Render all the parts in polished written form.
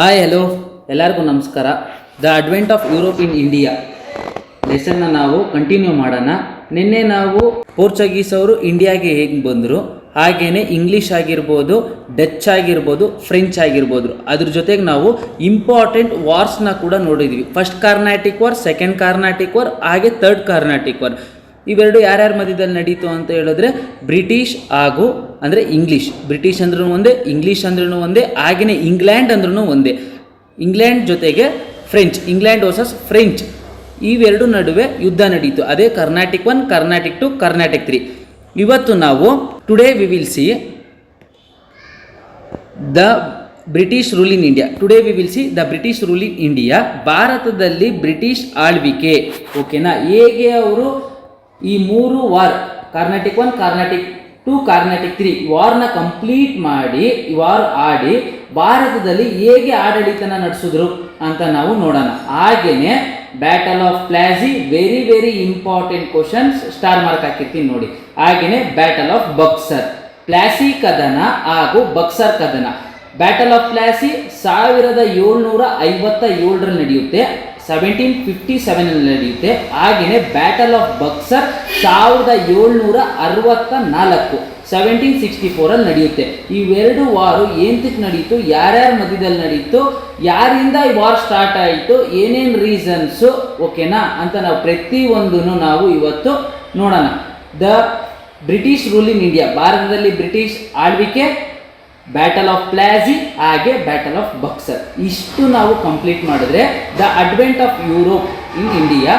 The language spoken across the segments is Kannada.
ಹಾಯ್ ಹಲೋ ಎಲ್ಲರಿಗೂ ನಮಸ್ಕಾರ. The advent of Europe in India ಲೆಸನ್ನ ನಾವು ಕಂಟಿನ್ಯೂ ಮಾಡೋಣ. ನಿನ್ನೆ ನಾವು ಪೋರ್ಚುಗೀಸ್ ಅವರು ಇಂಡಿಯಾಗೆ ಹೇಗೆ ಬಂದರು, ಹಾಗೆಯೇ ಇಂಗ್ಲೀಷ್ ಆಗಿರ್ಬೋದು, ಡಚ್ ಆಗಿರ್ಬೋದು, ಫ್ರೆಂಚ್ ಆಗಿರ್ಬೋದು, ಅದ್ರ ಜೊತೆಗೆ ನಾವು ಇಂಪಾರ್ಟೆಂಟ್ ವಾರ್ಸ್ನ ಕೂಡ ನೋಡಿದ್ವಿ. First Carnatic war, second Carnatic war, ಹಾಗೆ ಥರ್ಡ್ ಕಾರ್ನಾಟಿಕ್ ವಾರ್. ಇವೆರಡು ಯಾರ್ಯಾರ ಮಧ್ಯದಲ್ಲಿ ನಡೀತು ಅಂತ ಹೇಳಿದ್ರೆ ಬ್ರಿಟಿಷ್ ಹಾಗೂ ಅಂದರೆ ಇಂಗ್ಲೀಷ್. ಬ್ರಿಟಿಷ್ ಅಂದ್ರೂ ಒಂದೇ, ಇಂಗ್ಲೀಷ್ ಅಂದ್ರೂ ಒಂದೇ, ಹಾಗೆಯೇ ಇಂಗ್ಲೆಂಡ್ ಅಂದ್ರೂ ಒಂದೇ. ಇಂಗ್ಲೆಂಡ್ ಜೊತೆಗೆ ಫ್ರೆಂಚ್, ಇಂಗ್ಲೆಂಡ್ ವರ್ಸಸ್ ಫ್ರೆಂಚ್, ಇವೆರಡು ನಡುವೆ ಯುದ್ಧ ನಡೀತು. ಅದೇ ಕರ್ನಾಟಿಕ್ 1, ಕರ್ನಾಟಿಕ್ 2, ಕರ್ನಾಟಿಕ್ 3. ಇವತ್ತು ನಾವು today we will see the British rule in India. Today we will see the British rule in India. ಭಾರತದಲ್ಲಿ ಬ್ರಿಟಿಷ್ ಆಳ್ವಿಕೆ, ಓಕೆನಾ, ಹೇಗೆ ಅವರು ಈ 3 ವಾರ್, ಕಾರ್ನಾಟಿಕ್ 1, ಕಾರ್ನಾಟಿಕ್ 2, ಕಾರ್ನಾಟಿಕ್ 3 ವಾರ್ನ ಕಂಪ್ಲೀಟ್ ಮಾಡಿ, ವಾರ್ ಆಡಿ ಭಾರತದಲ್ಲಿ ಹೇಗೆ ಆಡಳಿತನ ನಡೆಸಿದ್ರು ಅಂತ ನಾವು ನೋಡೋಣ. ಹಾಗೇನೆ battle of Plassey, very very important questions, star mark ಹಾಕಿರ್ತೀನಿ ನೋಡಿ. ಹಾಗೇನೆ ಬ್ಯಾಟಲ್ ಆಫ್ ಬಕ್ಸರ್, ಪ್ಲಾಸಿ ಕದನ ಹಾಗೂ ಬಕ್ಸರ್ ಕದನ. ಬ್ಯಾಟಲ್ ಆಫ್ ಪ್ಲಾಸಿ 1757ರಲ್ಲಿ ನಡೆಯುತ್ತೆ, 1757 ನಡೆಯುತ್ತೆ. ಹಾಗೆಯೇ ಬ್ಯಾಟಲ್ ಆಫ್ ಬಕ್ಸರ್ 1764, 1764 ನಡೆಯುತ್ತೆ. ಇವೆರಡು ವಾರು ಏಂತಕ್ಕೆ ನಡೀತು, ಯಾರ್ಯಾರ ಮಧ್ಯದಲ್ಲಿ ನಡೀತು, ಯಾರಿಂದ ಈ ವಾರ್ ಸ್ಟಾರ್ಟ್ ಆಯಿತು, ಏನೇನು ರೀಸನ್ಸು, ಓಕೆನಾ ಅಂತ ನಾವು ಪ್ರತಿಯೊಂದನ್ನು ನಾವು ಇವತ್ತು ನೋಡೋಣ. The British rule in India, ಭಾರತದಲ್ಲಿ ಬ್ರಿಟಿಷ್ ಆಳ್ವಿಕೆ, ಬ್ಯಾಟಲ್ ಆಫ್ ಪ್ಲಾಸಿ, ಹಾಗೆ ಬ್ಯಾಟಲ್ ಆಫ್ ಬಕ್ಸರ್, ಇಷ್ಟು ನಾವು ಕಂಪ್ಲೀಟ್ ಮಾಡಿದ್ರೆ the advent of Europe in India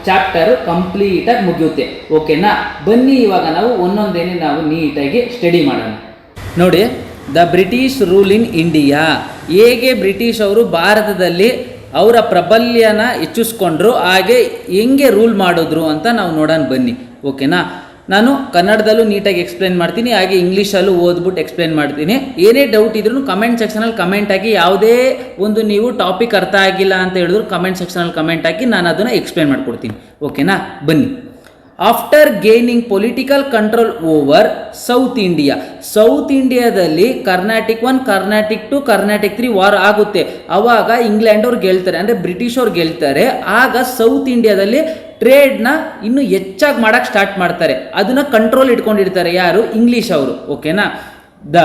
chapter ಕಂಪ್ಲೀಟಾಗಿ ಮುಗಿಯುತ್ತೆ. ಓಕೆನಾ, ಬನ್ನಿ ಇವಾಗ ನಾವು ಒಂದೊಂದೇನೆ ನಾವು ನೀಟಾಗಿ ಸ್ಟಡಿ ಮಾಡೋಣ. ನೋಡಿ, the British rule in India, ಹೇಗೆ ಬ್ರಿಟಿಷ್ ಅವರು ಭಾರತದಲ್ಲಿ ಅವರ ಪ್ರಾಬಲ್ಯನ ಹೆಚ್ಚಿಸ್ಕೊಂಡ್ರು, ಹಾಗೆ ಹೆಂಗೆ ರೂಲ್ ಮಾಡಿದ್ರು ಅಂತ ನಾವು ನೋಡೋಣ ಬನ್ನಿ. ಓಕೆನಾ, ನಾನು ಕನ್ನಡದಲ್ಲೂ ನೀಟಾಗಿ ಎಕ್ಸ್ಪ್ಲೇನ್ ಮಾಡ್ತೀನಿ, ಹಾಗೆ ಇಂಗ್ಲೀಷಲ್ಲೂ ಓದ್ಬಿಟ್ಟು ಎಕ್ಸ್ಪ್ಲೇನ್ ಮಾಡ್ತೀನಿ. ಏನೇ ಡೌಟ್ ಇದ್ರೂ ಕಮೆಂಟ್ ಸೆಕ್ಷನಲ್ಲಿ ಕಮೆಂಟ್ ಹಾಕಿ. ಯಾವುದೇ ಒಂದು ನೀವು ಟಾಪಿಕ್ ಅರ್ಥ ಆಗಿಲ್ಲ ಅಂತ ಹೇಳಿದ್ರು ಕಮೆಂಟ್ ಸೆಕ್ಷನಲ್ಲಿ ಕಮೆಂಟ್ ಹಾಕಿ, ನಾನು ಅದನ್ನು ಎಕ್ಸ್ಪ್ಲೇನ್ ಮಾಡ್ಕೊಡ್ತೀನಿ. ಓಕೆನಾ, ಬನ್ನಿ. After gaining political control over south India, south ಇಂಡಿಯಾದಲ್ಲಿ ಕಾರ್ನಾಟಿಕ್ 1, ಕಾರ್ನಾಟಿಕ್ 2, ಕಾರ್ನಾಟಿಕ್ 3 ವಾರ್ ಆಗುತ್ತೆ. ಆವಾಗ ಇಂಗ್ಲೆಂಡ್ ಅವ್ರು ಗೆಲ್ತಾರೆ, ಅಂದರೆ ಬ್ರಿಟಿಷ್ ಅವ್ರು ಗೆಲ್ತಾರೆ. ಆಗ ಸೌತ್ ಇಂಡಿಯಾದಲ್ಲಿ ಟ್ರೇಡ್ನ ಇನ್ನೂ ಹೆಚ್ಚಾಗಿ ಮಾಡೋಕ್ಕೆ ಸ್ಟಾರ್ಟ್ ಮಾಡ್ತಾರೆ. ಅದನ್ನು ಕಂಟ್ರೋಲ್ ಇಟ್ಕೊಂಡಿರ್ತಾರೆ ಯಾರು, ಇಂಗ್ಲೀಷ್ ಅವರು. ಓಕೆನಾ, the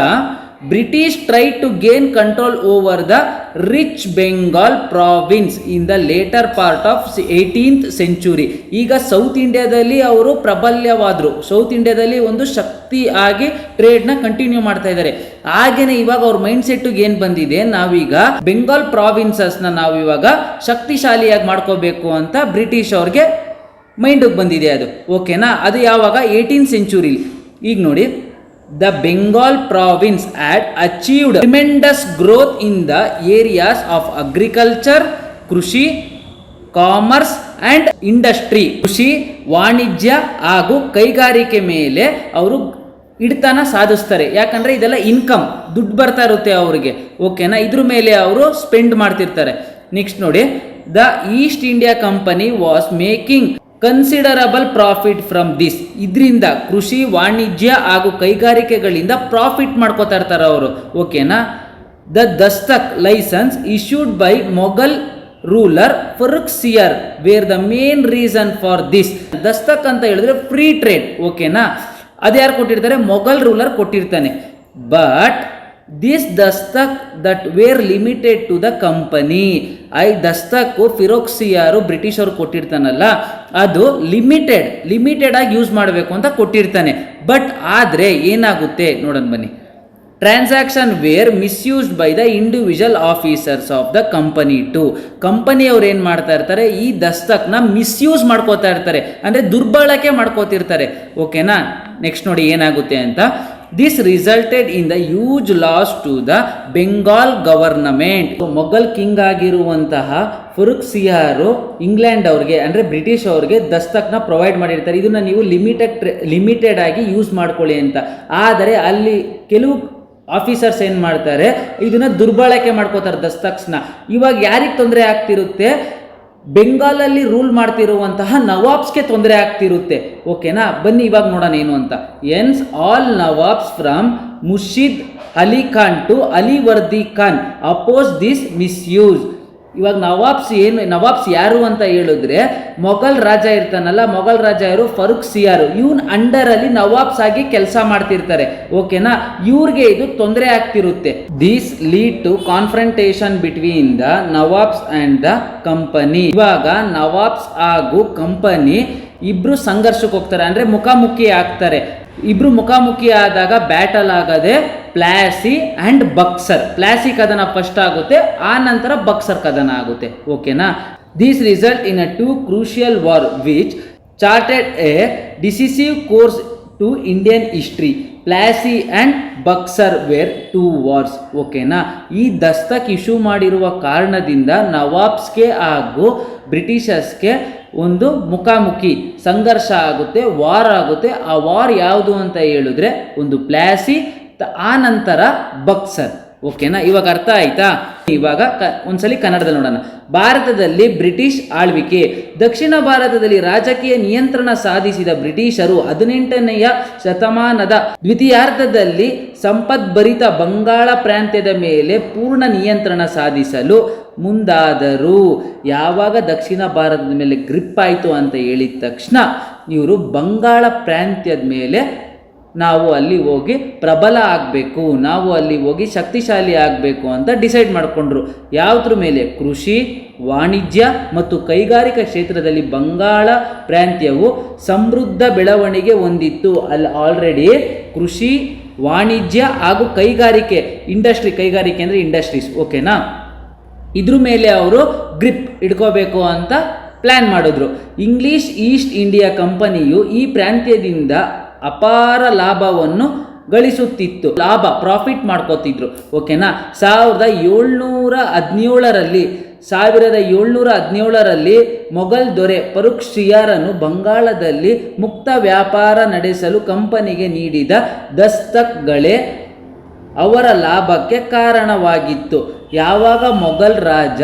British try to gain control over the rich Bengal province in the later part of 18th century. ಈಗ ಸೌತ್ ಇಂಡಿಯಾದಲ್ಲಿ ಅವರು ಪ್ರಬಲ್ಯವಾದರು, ಸೌತ್ ಇಂಡಿಯಾದಲ್ಲಿ ಒಂದು ಶಕ್ತಿ ಆಗಿ ಟ್ರೇಡ್ನ ಕಂಟಿನ್ಯೂ ಮಾಡ್ತಾ ಇದ್ದಾರೆ. ಹಾಗೇನೆ ಇವಾಗ ಅವ್ರ ಮೈಂಡ್ ಸೆಟ್ಟಿಗೆ ಏನು ಬಂದಿದೆ, ನಾವೀಗ ಬೆಂಗಾಲ್ ಪ್ರಾವಿನ್ಸಸ್ನ ನಾವಿವಾಗ ಶಕ್ತಿಶಾಲಿಯಾಗಿ ಮಾಡ್ಕೋಬೇಕು ಅಂತ ಬ್ರಿಟಿಷ್ ಅವ್ರಿಗೆ ಮೈಂಡಿಗೆ ಬಂದಿದೆ ಅದು. ಓಕೆನಾ, ಅದು ಯಾವಾಗ 18th century. ಈಗ ನೋಡಿ, the Bengal province had achieved tremendous growth in the areas of agriculture, ಕೃಷಿ, ಕಾಮರ್ಸ್ ಆ್ಯಂಡ್ ಇಂಡಸ್ಟ್ರಿ. ಕೃಷಿ, ವಾಣಿಜ್ಯ ಹಾಗೂ ಕೈಗಾರಿಕೆ ಮೇಲೆ ಅವರು ಹಿಡಿತನ ಸಾಧಿಸ್ತಾರೆ. ಯಾಕಂದರೆ ಇದೆಲ್ಲ ಇನ್ಕಮ್, ದುಡ್ಡು ಬರ್ತಾ ಇರುತ್ತೆ ಅವ್ರಿಗೆ. ಓಕೆನಾ, ಇದ್ರ ಮೇಲೆ ಅವರು ಸ್ಪೆಂಡ್ ಮಾಡ್ತಿರ್ತಾರೆ. ನೆಕ್ಸ್ಟ್ ನೋಡಿ, the East India company was making considerable profit from this. ಇದರಿಂದ ಕೃಷಿ, ವಾಣಿಜ್ಯ ಹಾಗೂ ಕೈಗಾರಿಕೆಗಳಿಂದ ಪ್ರಾಫಿಟ್ ಮಾಡ್ಕೋತಾ ಇರ್ತಾರೆ ಅವರು. ಓಕೆನಾ, the dastak license issued by Mughal ruler Farrukh Siyar were the main reason for this. Dastak ಅಂತ ಹೇಳಿದ್ರೆ ಫ್ರೀ ಟ್ರೇಡ್. ಓಕೆನಾ, ಅದು ಯಾರು ಕೊಟ್ಟಿರ್ತಾರೆ, ಮೊಘಲ್ ರೂಲರ್ ಕೊಟ್ಟಿರ್ತಾನೆ. But this dastak that were limited to the company. ದಸ್ತಕ್ಕು ಫಿರೋಕ್ ಸಿಯಾರು ಬ್ರಿಟಿಷ್ ಅವರು ಕೊಟ್ಟಿರ್ತಾನಲ್ಲ, ಅದು ಲಿಮಿಟೆಡ್ ಆಗಿ ಯೂಸ್ ಮಾಡಬೇಕು ಅಂತ ಕೊಟ್ಟಿರ್ತಾನೆ. ಬಟ್ ಆದರೆ ಏನಾಗುತ್ತೆ ನೋಡೋಣ ಬನ್ನಿ. Transaction were misused by the individual officers of the company too. ಕಂಪನಿಯವ್ರು ಏನು ಮಾಡ್ತಾ ಇರ್ತಾರೆ, ಈ ದಸ್ತಕ್ನ ಮಿಸ್ಯೂಸ್ ಮಾಡ್ಕೋತಾ ಇರ್ತಾರೆ, ಅಂದರೆ ದುರ್ಬಳಕೆ ಮಾಡ್ಕೋತಿರ್ತಾರೆ. ಓಕೆನಾ, ನೆಕ್ಸ್ಟ್ ನೋಡಿ ಏನಾಗುತ್ತೆ ಅಂತ. This resulted in the huge loss to the Bengal government. Mughal king ಆಗಿರುವಂತಹ ಫರುಖ್ ಸಿಯಾರು ಇಂಗ್ಲೆಂಡ್ ಅವ್ರಿಗೆ, ಅಂದರೆ ಬ್ರಿಟಿಷ್ ಅವ್ರಿಗೆ ದಸ್ತಕ್ನ ಪ್ರೊವೈಡ್ ಮಾಡಿರ್ತಾರೆ. ಇದನ್ನು ನೀವು ಲಿಮಿಟೆಡ್ ಆಗಿ ಯೂಸ್ ಮಾಡ್ಕೊಳ್ಳಿ ಅಂತ. ಆದರೆ ಅಲ್ಲಿ ಕೆಲವು ಆಫೀಸರ್ಸ್ ಏನು ಮಾಡ್ತಾರೆ, ಇದನ್ನು ದುರ್ಬಳಕೆ ಮಾಡ್ಕೋತಾರೆ ದಸ್ತಕ್ಸ್ನ. ಇವಾಗ ಯಾರಿಗೆ ತೊಂದರೆ ಆಗ್ತಿರುತ್ತೆ, ಬೆಂಗಾಲಲ್ಲಿ ರೂಲ್ ಮಾಡ್ತಿರುವಂತಹ ನವಾಬ್ಸ್ಗೆ ತೊಂದರೆ ಆಗ್ತಿರುತ್ತೆ. ಓಕೆನಾ, ಬನ್ನಿ ಇವಾಗ ನೋಡೋಣ ಏನು ಅಂತ. Hence all nawabs from Murshid Ali Khan to Alivardi Khan oppose this misuse. ಇವಾಗ ನವಾಬ್ಸ್ ಯಾರು ಅಂತ ಹೇಳಿದ್ರೆ ಮೊಘಲ್ ರಾಜ ಇರ್ತಾನಲ್ಲ, ಮೊಘಲ್ ರಾಜ ಯಾರು, ಫರೂಕ್ ಸಿಯಾರ್, ಇವನ್ ಅಂಡರ್ ಅಲ್ಲಿ ನವಾಬ್ಸ್ ಆಗಿ ಕೆಲಸ ಮಾಡ್ತಿರ್ತಾರೆ. ಓಕೆನಾ, ಇವ್ರಿಗೆ ಇದು ತೊಂದರೆ ಆಗ್ತಿರುತ್ತೆ. This lead to confrontation between the nawabs and the company. ಇವಾಗ ನವಾಬ್ಸ್ ಹಾಗೂ ಕಂಪನಿ ಇಬ್ರು ಸಂಘರ್ಷಕ್ಕೆ ಹೋಗ್ತಾರೆ, ಅಂದ್ರೆ ಮುಖಾಮುಖಿ ಆಗ್ತಾರೆ. ಇಬ್ರು ಮುಖಾಮುಖಿ ಆದಾಗ ಬ್ಯಾಟಲ್ ಆಗದೆ ಪ್ಲಾಸಿ ಅಂಡ್ ಬಕ್ಸರ್. ಪ್ಲಾಸಿ ಕದನ ಫಸ್ಟ್ ಆಗುತ್ತೆ, ಆ ನಂತರ ಬಕ್ಸರ್ ಕದನ ಆಗುತ್ತೆ. ಓಕೆನಾ, this result in a two crucial war which charted a decisive course to Indian history. Plassey and Buxar were two wars. ಓಕೆನಾ, ಈ ದಸ್ತಕ್ ಇಶ್ಯೂ ಮಾಡಿರುವ ಕಾರಣದಿಂದ ನವಾಬ್ಸ್ಗೆ ಹಾಗೂ ಬ್ರಿಟಿಷರ್ಸ್ಗೆ ಒಂದು ಮುಖಾಮುಖಿ ಸಂಘರ್ಷ ಆಗುತ್ತೆ, ವಾರ್ ಆಗುತ್ತೆ. ಆ ವಾರ್ ಯಾವುದು ಅಂತ ಹೇಳಿದ್ರೆ ಒಂದು ಪ್ಲಾಸಿ, ಆ ನಂತರ ಬಕ್ಸರ್. ಓಕೆನಾ, ಇವಾಗ ಅರ್ಥ ಆಯ್ತಾ? ಇವಾಗ ಒಂದ್ಸಲಿ ಕನ್ನಡದಲ್ಲಿ ನೋಡೋಣ. ಭಾರತದಲ್ಲಿ ಬ್ರಿಟಿಷ್ ಆಳ್ವಿಕೆ. ದಕ್ಷಿಣ ಭಾರತದಲ್ಲಿ ರಾಜಕೀಯ ನಿಯಂತ್ರಣ ಸಾಧಿಸಿದ ಬ್ರಿಟಿಷರು 18ನೇ ಶತಮಾನದ ದ್ವಿತೀಯಾರ್ಧದಲ್ಲಿ ಸಂಪದ್ಭರಿತ ಬಂಗಾಳ ಪ್ರಾಂತ್ಯದ ಮೇಲೆ ಪೂರ್ಣ ನಿಯಂತ್ರಣ ಸಾಧಿಸಲು ಮುಂದಾದರು. ಯಾವಾಗ ದಕ್ಷಿಣ ಭಾರತದ ಮೇಲೆ ಗ್ರಿಪ್ ಆಯಿತು ಅಂತ ಹೇಳಿದ ತಕ್ಷಣ ಇವರು ಬಂಗಾಳ ಪ್ರಾಂತ್ಯದ ಮೇಲೆ ನಾವು ಅಲ್ಲಿ ಹೋಗಿ ಪ್ರಬಲ ಆಗಬೇಕು, ನಾವು ಅಲ್ಲಿ ಹೋಗಿ ಶಕ್ತಿಶಾಲಿ ಆಗಬೇಕು ಅಂತ ಡಿಸೈಡ್ ಮಾಡಿಕೊಂಡ್ರು. ಯಾವುದ್ರ ಮೇಲೆ? ಕೃಷಿ, ವಾಣಿಜ್ಯ ಮತ್ತು ಕೈಗಾರಿಕಾ ಕ್ಷೇತ್ರದಲ್ಲಿ ಬಂಗಾಳ ಪ್ರಾಂತ್ಯವು ಸಮೃದ್ಧ ಬೆಳವಣಿಗೆ ಹೊಂದಿತ್ತು. ಅಲ್ಲಿ ಆಲ್ರೆಡಿ ಕೃಷಿ, ವಾಣಿಜ್ಯ ಹಾಗೂ ಕೈಗಾರಿಕೆ, ಕೈಗಾರಿಕೆ ಅಂದರೆ ಇಂಡಸ್ಟ್ರೀಸ್. ಓಕೆನಾ, ಇದ್ರ ಮೇಲೆ ಅವರು ಗ್ರಿಪ್ ಇಟ್ಕೋಬೇಕು ಅಂತ ಪ್ಲ್ಯಾನ್ ಮಾಡಿದ್ರು. ಇಂಗ್ಲಿಷ್ ಈಸ್ಟ್ ಇಂಡಿಯಾ ಕಂಪನಿಯು ಈ ಪ್ರಾಂತ್ಯದಿಂದ ಅಪಾರ ಲಾಭವನ್ನು ಗಳಿಸುತ್ತಿತ್ತು, ಪ್ರಾಫಿಟ್ ಮಾಡ್ಕೋತಿದ್ರು. ಓಕೆನಾ, 1717ರಲ್ಲಿ ಮೊಘಲ್ ದೊರೆ ಫರೂಕ್ ಸಿಯಾರನು ಬಂಗಾಳದಲ್ಲಿ ಮುಕ್ತ ವ್ಯಾಪಾರ ನಡೆಸಲು ಕಂಪನಿಗೆ ನೀಡಿದ ದಸ್ತಕ್ಗಳೇ ಅವರ ಲಾಭಕ್ಕೆ ಕಾರಣವಾಗಿತ್ತು. ಯಾವಾಗ ಮೊಘಲ್ ರಾಜ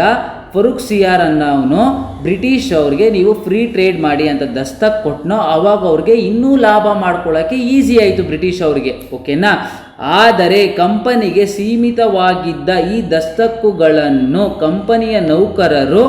ಫರೂಕ್ ಸಿಯಾರ್ ಅನ್ನೋನು ಬ್ರಿಟಿಷ್ ಅವ್ರಿಗೆ ನೀವು ಫ್ರೀ ಟ್ರೇಡ್ ಮಾಡಿ ಅಂತ ದಸ್ತಕ್ ಕೊಟ್ಟನೋ, ಆವಾಗ ಅವ್ರಿಗೆ ಇನ್ನೂ ಲಾಭ ಮಾಡ್ಕೊಳ್ಳೋಕ್ಕೆ ಈಸಿ ಆಯಿತು ಬ್ರಿಟಿಷ್ ಅವ್ರಿಗೆ. ಓಕೆನಾ, ಆದರೆ ಕಂಪನಿಗೆ ಸೀಮಿತವಾಗಿದ್ದ ಈ ದಸ್ತಕ್ಕುಗಳನ್ನು ಕಂಪನಿಯ ನೌಕರರು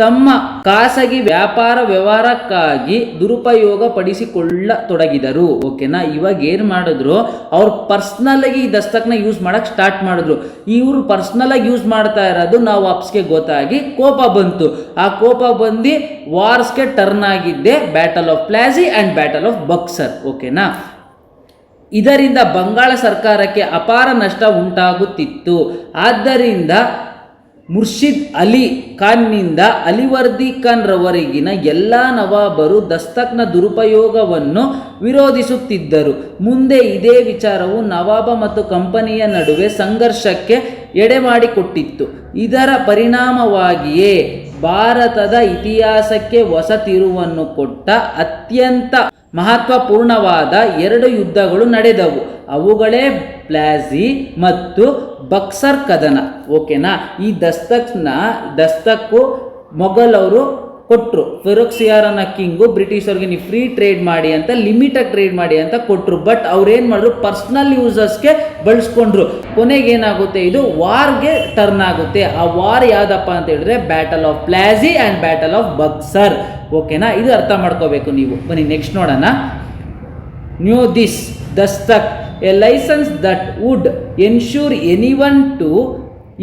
ತಮ್ಮ ಖಾಸಗಿ ವ್ಯಾಪಾರ ವ್ಯವಹಾರಕ್ಕಾಗಿ ದುರುಪಯೋಗ ಪಡಿಸಿಕೊಳ್ಳತೊಡಗಿದರು. ಓಕೆನಾ, ಇವಾಗ ಏನು ಮಾಡಿದ್ರು, ಅವ್ರು ಪರ್ಸ್ನಲಾಗಿ ಈ ದಸ್ತಕ್ನ ಯೂಸ್ ಮಾಡಕ್ಕೆ ಸ್ಟಾರ್ಟ್ ಮಾಡಿದ್ರು. ಇವರು ಪರ್ಸ್ನಲಾಗಿ ಯೂಸ್ ಮಾಡ್ತಾ ಇರೋದು ನಾವು ಅಪ್ಸ್ಗೆ ಗೊತ್ತಾಗಿ ಕೋಪ ಬಂತು. ಆ ಕೋಪ ಬಂದು ವಾರ್ಸ್ಗೆ ಟರ್ನ್ ಆಗಿದ್ದೆ battle of Plassey and battle of Buxar. ಓಕೆನಾ, ಇದರಿಂದ ಬಂಗಾಳ ಸರ್ಕಾರಕ್ಕೆ ಅಪಾರ ನಷ್ಟ ಉಂಟಾಗುತ್ತಿತ್ತು. ಆದ್ದರಿಂದ ಮುರ್ಷಿದ್ ಅಲಿ ಖಾನ್ನಿಂದ ಅಲಿವರ್ದಿ ಖಾನ್ ರವರೆಗಿನ ಎಲ್ಲ ನವಾಬರು ದಸ್ತಕ್ನ ದುರುಪಯೋಗವನ್ನು ವಿರೋಧಿಸುತ್ತಿದ್ದರು. ಮುಂದೆ ಇದೇ ವಿಚಾರವು ನವಾಬ ಮತ್ತು ಕಂಪನಿಯ ನಡುವೆ ಸಂಘರ್ಷಕ್ಕೆ ಎಡೆಮಾಡಿಕೊಟ್ಟಿತ್ತು. ಇದರ ಪರಿಣಾಮವಾಗಿಯೇ ಭಾರತದ ಇತಿಹಾಸಕ್ಕೆ ಹೊಸ ತಿರುವನ್ನು ಕೊಟ್ಟ ಅತ್ಯಂತ ಮಹತ್ವಪೂರ್ಣವಾದ 2 ಯುದ್ಧಗಳು ನಡೆದವು. ಅವುಗಳೇ ಪ್ಲಾಸಿ ಮತ್ತು ಬಕ್ಸರ್ ಕದನ. ಓಕೆನಾ, ಈ ದಸ್ತಕ್ಕು ಮೊಘಲ್ ಅವರು ಕೊಟ್ಟರು. ಫರೂಕ್ ಸಿಯಾರನ ಕಿಂಗು ಬ್ರಿಟಿಷರ್ಗೆ ನೀವು ಫ್ರೀ ಟ್ರೇಡ್ ಮಾಡಿ ಅಂತ, ಲಿಮಿಟೆಡ್ ಟ್ರೇಡ್ ಮಾಡಿ ಅಂತ ಕೊಟ್ಟರು. ಬಟ್ ಅವ್ರೇನು ಮಾಡಿದ್ರು, ಪರ್ಸ್ನಲ್ ಯೂಸರ್ಸ್ಗೆ ಬಳಸ್ಕೊಂಡ್ರು. ಕೊನೆಗೆ ಏನಾಗುತ್ತೆ, ಇದು ವಾರ್ಗೆ ಟರ್ನ್ ಆಗುತ್ತೆ. ಆ ವಾರ್ ಯಾವುದಪ್ಪ ಅಂತ ಹೇಳಿದ್ರೆ battle of Plassey and battle of Buxar. ಓಕೆನಾ, ಇದು ಅರ್ಥ ಮಾಡ್ಕೋಬೇಕು ನೀವು. ಬನ್ನಿ ನೆಕ್ಸ್ಟ್ ನೋಡೋಣ. New this dastak, a license that would ensure anyone to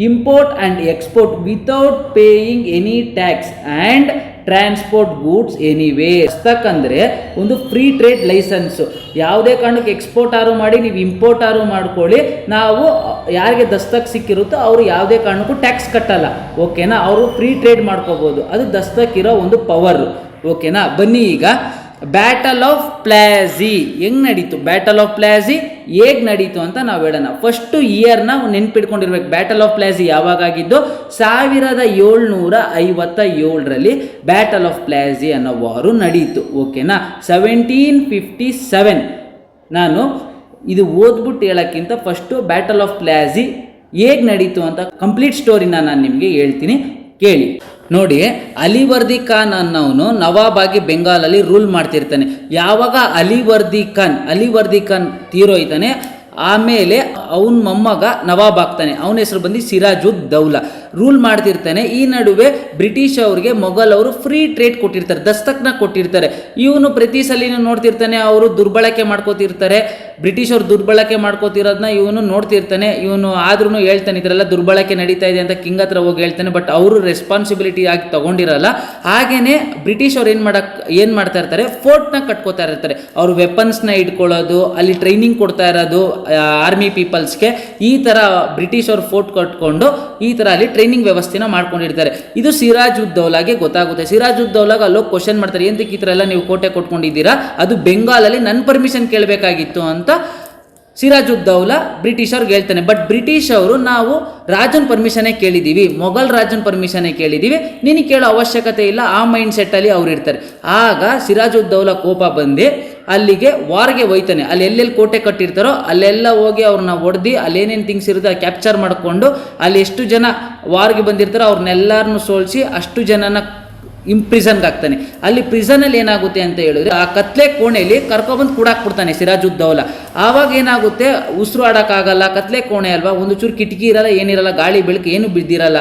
import and export without paying any tax and transport goods anyway. Dastak ಅಂದರೆ ಒಂದು ಫ್ರೀ ಟ್ರೇಡ್ ಲೈಸೆನ್ಸು. ಯಾವುದೇ ಕಾರಣಕ್ಕೆ ಎಕ್ಸ್ಪೋರ್ಟ್ ಆರು ಮಾಡಿ ನೀವು ಇಂಪೋರ್ಟ್ ಆರು ಮಾಡ್ಕೊಳ್ಳಿ, ನಾವು ಯಾರಿಗೆ ದಸ್ತಕ್ ಸಿಕ್ಕಿರುತ್ತೋ ಅವರು ಯಾವುದೇ ಕಾರಣಕ್ಕೂ ಟ್ಯಾಕ್ಸ್ ಕಟ್ಟಲ್ಲ. ಓಕೆನಾ, ಅವರು ಫ್ರೀ ಟ್ರೇಡ್ ಮಾಡ್ಕೋಬೋದು. ಅದು ದಸ್ತಕ್ ಇರೋ ಒಂದು ಪವರು. ಓಕೆನಾ, ಬನ್ನಿ ಈಗ ಬ್ಯಾಟಲ್ ಆಫ್ ಪ್ಲಾಸಿ ಹೆಂಗೆ ನಡೀತು, ಬ್ಯಾಟಲ್ ಆಫ್ ಪ್ಲಾಸಿ ಹೇಗೆ ನಡೀತು ಅಂತ ನಾವು ಹೇಳೋಣ. ಫಸ್ಟು ಇಯರ್ನ ನೆನ್ಪಿಟ್ಕೊಂಡಿರ್ಬೇಕು. ಬ್ಯಾಟಲ್ ಆಫ್ ಪ್ಲಾಸಿ ಯಾವಾಗಾಗಿದ್ದು 1757ರಲ್ಲಿ ಬ್ಯಾಟಲ್ ಆಫ್ ಪ್ಲಾಸಿ ಅನ್ನೋ ವಾರು ನಡೀತು. ಓಕೆನಾ, 1757. ನಾನು ಇದು ಓದ್ಬಿಟ್ಟು ಹೇಳೋಕ್ಕಿಂತ ಫಸ್ಟು ಬ್ಯಾಟಲ್ ಆಫ್ ಪ್ಲಾಸಿ ಹೇಗೆ ನಡೀತು ಅಂತ ಕಂಪ್ಲೀಟ್ ಸ್ಟೋರಿನ ನಾನು ನಿಮಗೆ ಹೇಳ್ತೀನಿ, ಕೇಳಿ. ನೋಡಿ, ಅಲಿವರ್ದಿ ಖಾನ್ ಅನ್ನೋನು ನವಾಬಾಗಿ ಬೆಂಗಾಲಲ್ಲಿ ರೂಲ್ ಮಾಡ್ತಿರ್ತಾನೆ. ಯಾವಾಗ ಅಲಿವರ್ದಿ ಖಾನ್ ತೀರೋಯ್ತಾನೆ, ಆಮೇಲೆ ಅವನ ಮೊಮ್ಮಗ ನವಾಬ್ ಆಗ್ತಾನೆ, ಅವನ ಹೆಸರು ಬಂದು ಸಿರಾಜುದ್ ದೌಲಾ ರೂಲ್ ಮಾಡ್ತಿರ್ತಾನೆ. ಈ ನಡುವೆ ಬ್ರಿಟಿಷ್ ಅವ್ರಿಗೆ ಮೊಘಲ್ ಅವರು ಫ್ರೀ ಟ್ರೇಡ್ ಕೊಟ್ಟಿರ್ತಾರೆ, ದಸ್ತಕ್ನ ಕೊಟ್ಟಿರ್ತಾರೆ. ಇವನು ಪ್ರತಿ ಸಲಿನೂ ನೋಡ್ತಿರ್ತಾನೆ, ಅವರು ದುರ್ಬಳಕೆ ಮಾಡ್ಕೋತಿರ್ತಾರೆ, ಬ್ರಿಟಿಷ್ ಅವ್ರು ದುರ್ಬಳಕೆ ಮಾಡ್ಕೋತಿರೋದನ್ನ ಇವನು ನೋಡ್ತಿರ್ತಾನೆ. ಇವನು ಆದ್ರೂ ಹೇಳ್ತಾನೆ ಇದರೆಲ್ಲ ದುರ್ಬಳಕೆ ನಡೀತಾ ಇದೆ ಅಂತ ಕಿಂಗ್ ಹತ್ರ ಹೋಗಿ ಹೇಳ್ತಾನೆ. ಬಟ್ ಅವರು ರೆಸ್ಪಾನ್ಸಿಬಿಲಿಟಿ ಆಗಿ ತಗೊಂಡಿರಲ್ಲ. ಹಾಗೇನೆ ಬ್ರಿಟಿಷ್ ಅವ್ರು ಏನು ಮಾಡ್ತಾ ಇರ್ತಾರೆ, ಫೋರ್ಟ್ನ ಕಟ್ಕೋತಾ ಇರ್ತಾರೆ. ಅವರು ವೆಪನ್ಸ್ನ ಇಟ್ಕೊಳ್ಳೋದು, ಅಲ್ಲಿ ಟ್ರೈನಿಂಗ್ ಕೊಡ್ತಾ ಇರೋದು ಆರ್ಮಿ ಪೀಪಲ್ಸ್ಗೆ. ಈ ಥರ ಬ್ರಿಟಿಷ್ ಅವ್ರು ಫೋರ್ಟ್ ಕಟ್ಕೊಂಡು ಈ ಥರ ಅಲ್ಲಿ ಟ್ರೈನಿಂಗ್ ವ್ಯವಸ್ಥೆನ ಮಾಡ್ಕೊಂಡಿರ್ತಾರೆ. ಇದು ಸಿರಾಜುದ್ ದೌಲಾಗೆ ಗೊತ್ತಾಗುತ್ತೆ. ಸಿರಾಜುದ್ ದೌಲಾಗ ಅಲ್ಲೋಗಿ ಕ್ವಶನ್ ಮಾಡ್ತಾರೆ, ಏನಕ್ಕೆ ಈ ಥರ ಎಲ್ಲ ನೀವು ಕೋಟೆ ಕೊಟ್ಕೊಂಡಿದ್ದೀರಾ, ಅದು ಬೆಂಗಾಲಲ್ಲಿ ನನ್ನ ಪರ್ಮಿಷನ್ ಕೇಳಬೇಕಾಗಿತ್ತು ಅಂತ ಸಿರಾಜುದ್ ದೌಲಾ ಬ್ರಿಟಿಷರ್ಗೆ ಹೇಳ್ತಾನೆ. ಬಟ್ ಬ್ರಿಟಿಷ್ ಅವರು ನಾವು ರಾಜನ್ ಪರ್ಮಿಷನ್ನೇ ಕೇಳಿದ್ದೀವಿ, ಮೊಘಲ್ ರಾಜನ್ ಪರ್ಮಿಷನ್ನೇ ಕೇಳಿದ್ದೀವಿ, ನಿನಗೆ ಕೇಳೋ ಅವಶ್ಯಕತೆ ಇಲ್ಲ, ಆ ಮೈಂಡ್ ಸೆಟ್ಟಲ್ಲಿ ಅವ್ರು ಇರ್ತಾರೆ. ಆಗ ಸಿರಾಜುದ್ ದೌಲಾ ಕೋಪ ಬಂದು ಅಲ್ಲಿಗೆ ವಾರ್ಗೆ ಹೋಯ್ತಾನೆ. ಅಲ್ಲಿ ಎಲ್ಲೆಲ್ಲಿ ಕೋಟೆ ಕಟ್ಟಿರ್ತಾರೋ ಅಲ್ಲೆಲ್ಲ ಹೋಗಿ ಅವ್ರನ್ನ ಹೊಡೆದು ಅಲ್ಲೇನೇನು ಥಿಂಗ್ಸ್ ಇರುತ್ತೆ ಕ್ಯಾಪ್ಚರ್ ಮಾಡಿಕೊಂಡು ಅಲ್ಲಿ ಎಷ್ಟು ಜನ ವಾರ್ಗೆ ಬಂದಿರ್ತಾರೋ ಅವ್ರನ್ನೆಲ್ಲರನ್ನೂ ಸೋಲಿಸಿ ಅಷ್ಟು ಜನನ ಇಂಪ್ರಿಸನ್ಗೆ ಆಗ್ತಾನೆ. ಅಲ್ಲಿ ಪ್ರಿಸನಲ್ಲಿ ಏನಾಗುತ್ತೆ ಅಂತ ಹೇಳಿದ್ರೆ ಆ ಕತ್ಲೆ ಕೋಣೆಯಲ್ಲಿ ಕರ್ಕೊಬಂದು ಕೂಡಾಕ್ಬಿಡ್ತಾನೆ ಸಿರಾಜುದ್ ದೌಲಾ. ಆವಾಗ ಏನಾಗುತ್ತೆ, ಉಸಿರು ಆಡೋಕ್ಕಾಗಲ್ಲ, ಕತ್ಲೆ ಕೋಣೆ ಅಲ್ವಾ, ಒಂದು ಚೂರು ಕಿಟಕಿ ಇರಲ್ಲ, ಏನಿರಲ್ಲ, ಗಾಳಿ ಬೆಳಕು ಏನು ಬಿದ್ದಿರಲ್ಲ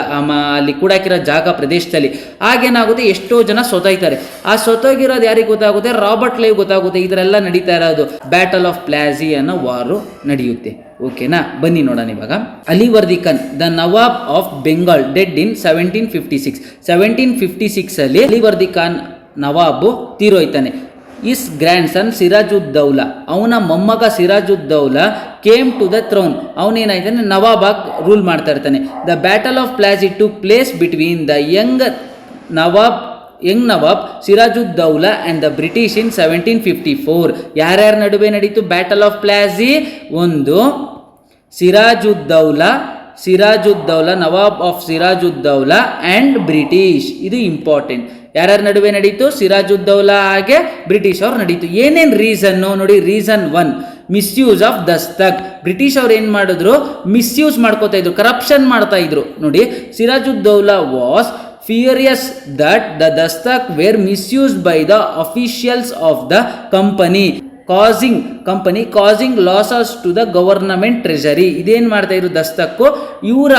ಅಲ್ಲಿ ಕೂಡಾಕಿರೋ ಜಾಗ ಪ್ರದೇಶದಲ್ಲಿ. ಆಗೇನಾಗುತ್ತೆ, ಎಷ್ಟೋ ಜನ ಸೊತೋಯ್ತಾರೆ. ಆ ಸೊತೋಗಿರೋದು ಯಾರಿಗೆ ಗೊತ್ತಾಗುತ್ತೆ, ರಾಬರ್ಟ್ ಕ್ಲೈವ್ ಗೊತ್ತಾಗುತ್ತೆ ಇದರೆಲ್ಲ ನಡೀತಾ ಇರೋದು. ಬ್ಯಾಟಲ್ ಆಫ್ ಪ್ಲಾಸಿ ಅನ್ನೋ ವಾರು ನಡೆಯುತ್ತೆ. ಓಕೆನಾ, ಬನ್ನಿ ನೋಡೋಣ ಇವಾಗ. Alivardi Khan the nawab of Bengal dead in 1756. 1756 ಅಲ್ಲಿ ಅಲಿವರ್ದಿ ಖಾನ್ ನವಾಬು ತೀರೋಯ್ತಾನೆ. His grandson Sirajud Daula, ಅವನ ಮೊಮ್ಮಗ Sirajud Daula came to the throne. ಅವನೇನಾಯ್ತಾನೆ ನವಾಬಾಗ್ ರೂಲ್ ಮಾಡ್ತಾ ಇರ್ತಾನೆ. The battle of Plassey took place between the young nawab Sirajud Daula and the British in 1754. ಯಾರ್ಯಾರ ನಡುವೆ ನಡೀತು ಬ್ಯಾಟಲ್ ಆಫ್ ಪ್ಲಾಸಿ? ಒಂದು Sirajud Daula nawab of Sirajud Daula and British. ಇದು ಇಂಪಾರ್ಟೆಂಟ್. ಯಾರ್ಯಾರ ನಡುವೆ ನಡೀತು? ಸಿರಾಜುದ್ ದೌಲಾ ಹಾಗೆ ಬ್ರಿಟಿಷ್ ಅವ್ರು ನಡೀತು. ಏನೇನು ರೀಸನ್ನು ನೋಡಿ. Reason 1, misuse of dastak. British ಅವ್ರು ಏನು ಮಾಡಿದ್ರು, ಮಿಸ್ಯೂಸ್ ಮಾಡ್ಕೋತಾ ಇದ್ರು, ಕರಪ್ಷನ್ ಮಾಡ್ತಾ ಇದ್ರು. ನೋಡಿ, Sirajud Daula was furious that the dastak were misused by the officials of the company causing losses to the government treasury. ಇದೇನು ಮಾಡ್ತಾ ಇದ್ರು ದಸ್ತಕ್ಕು, ಇವರ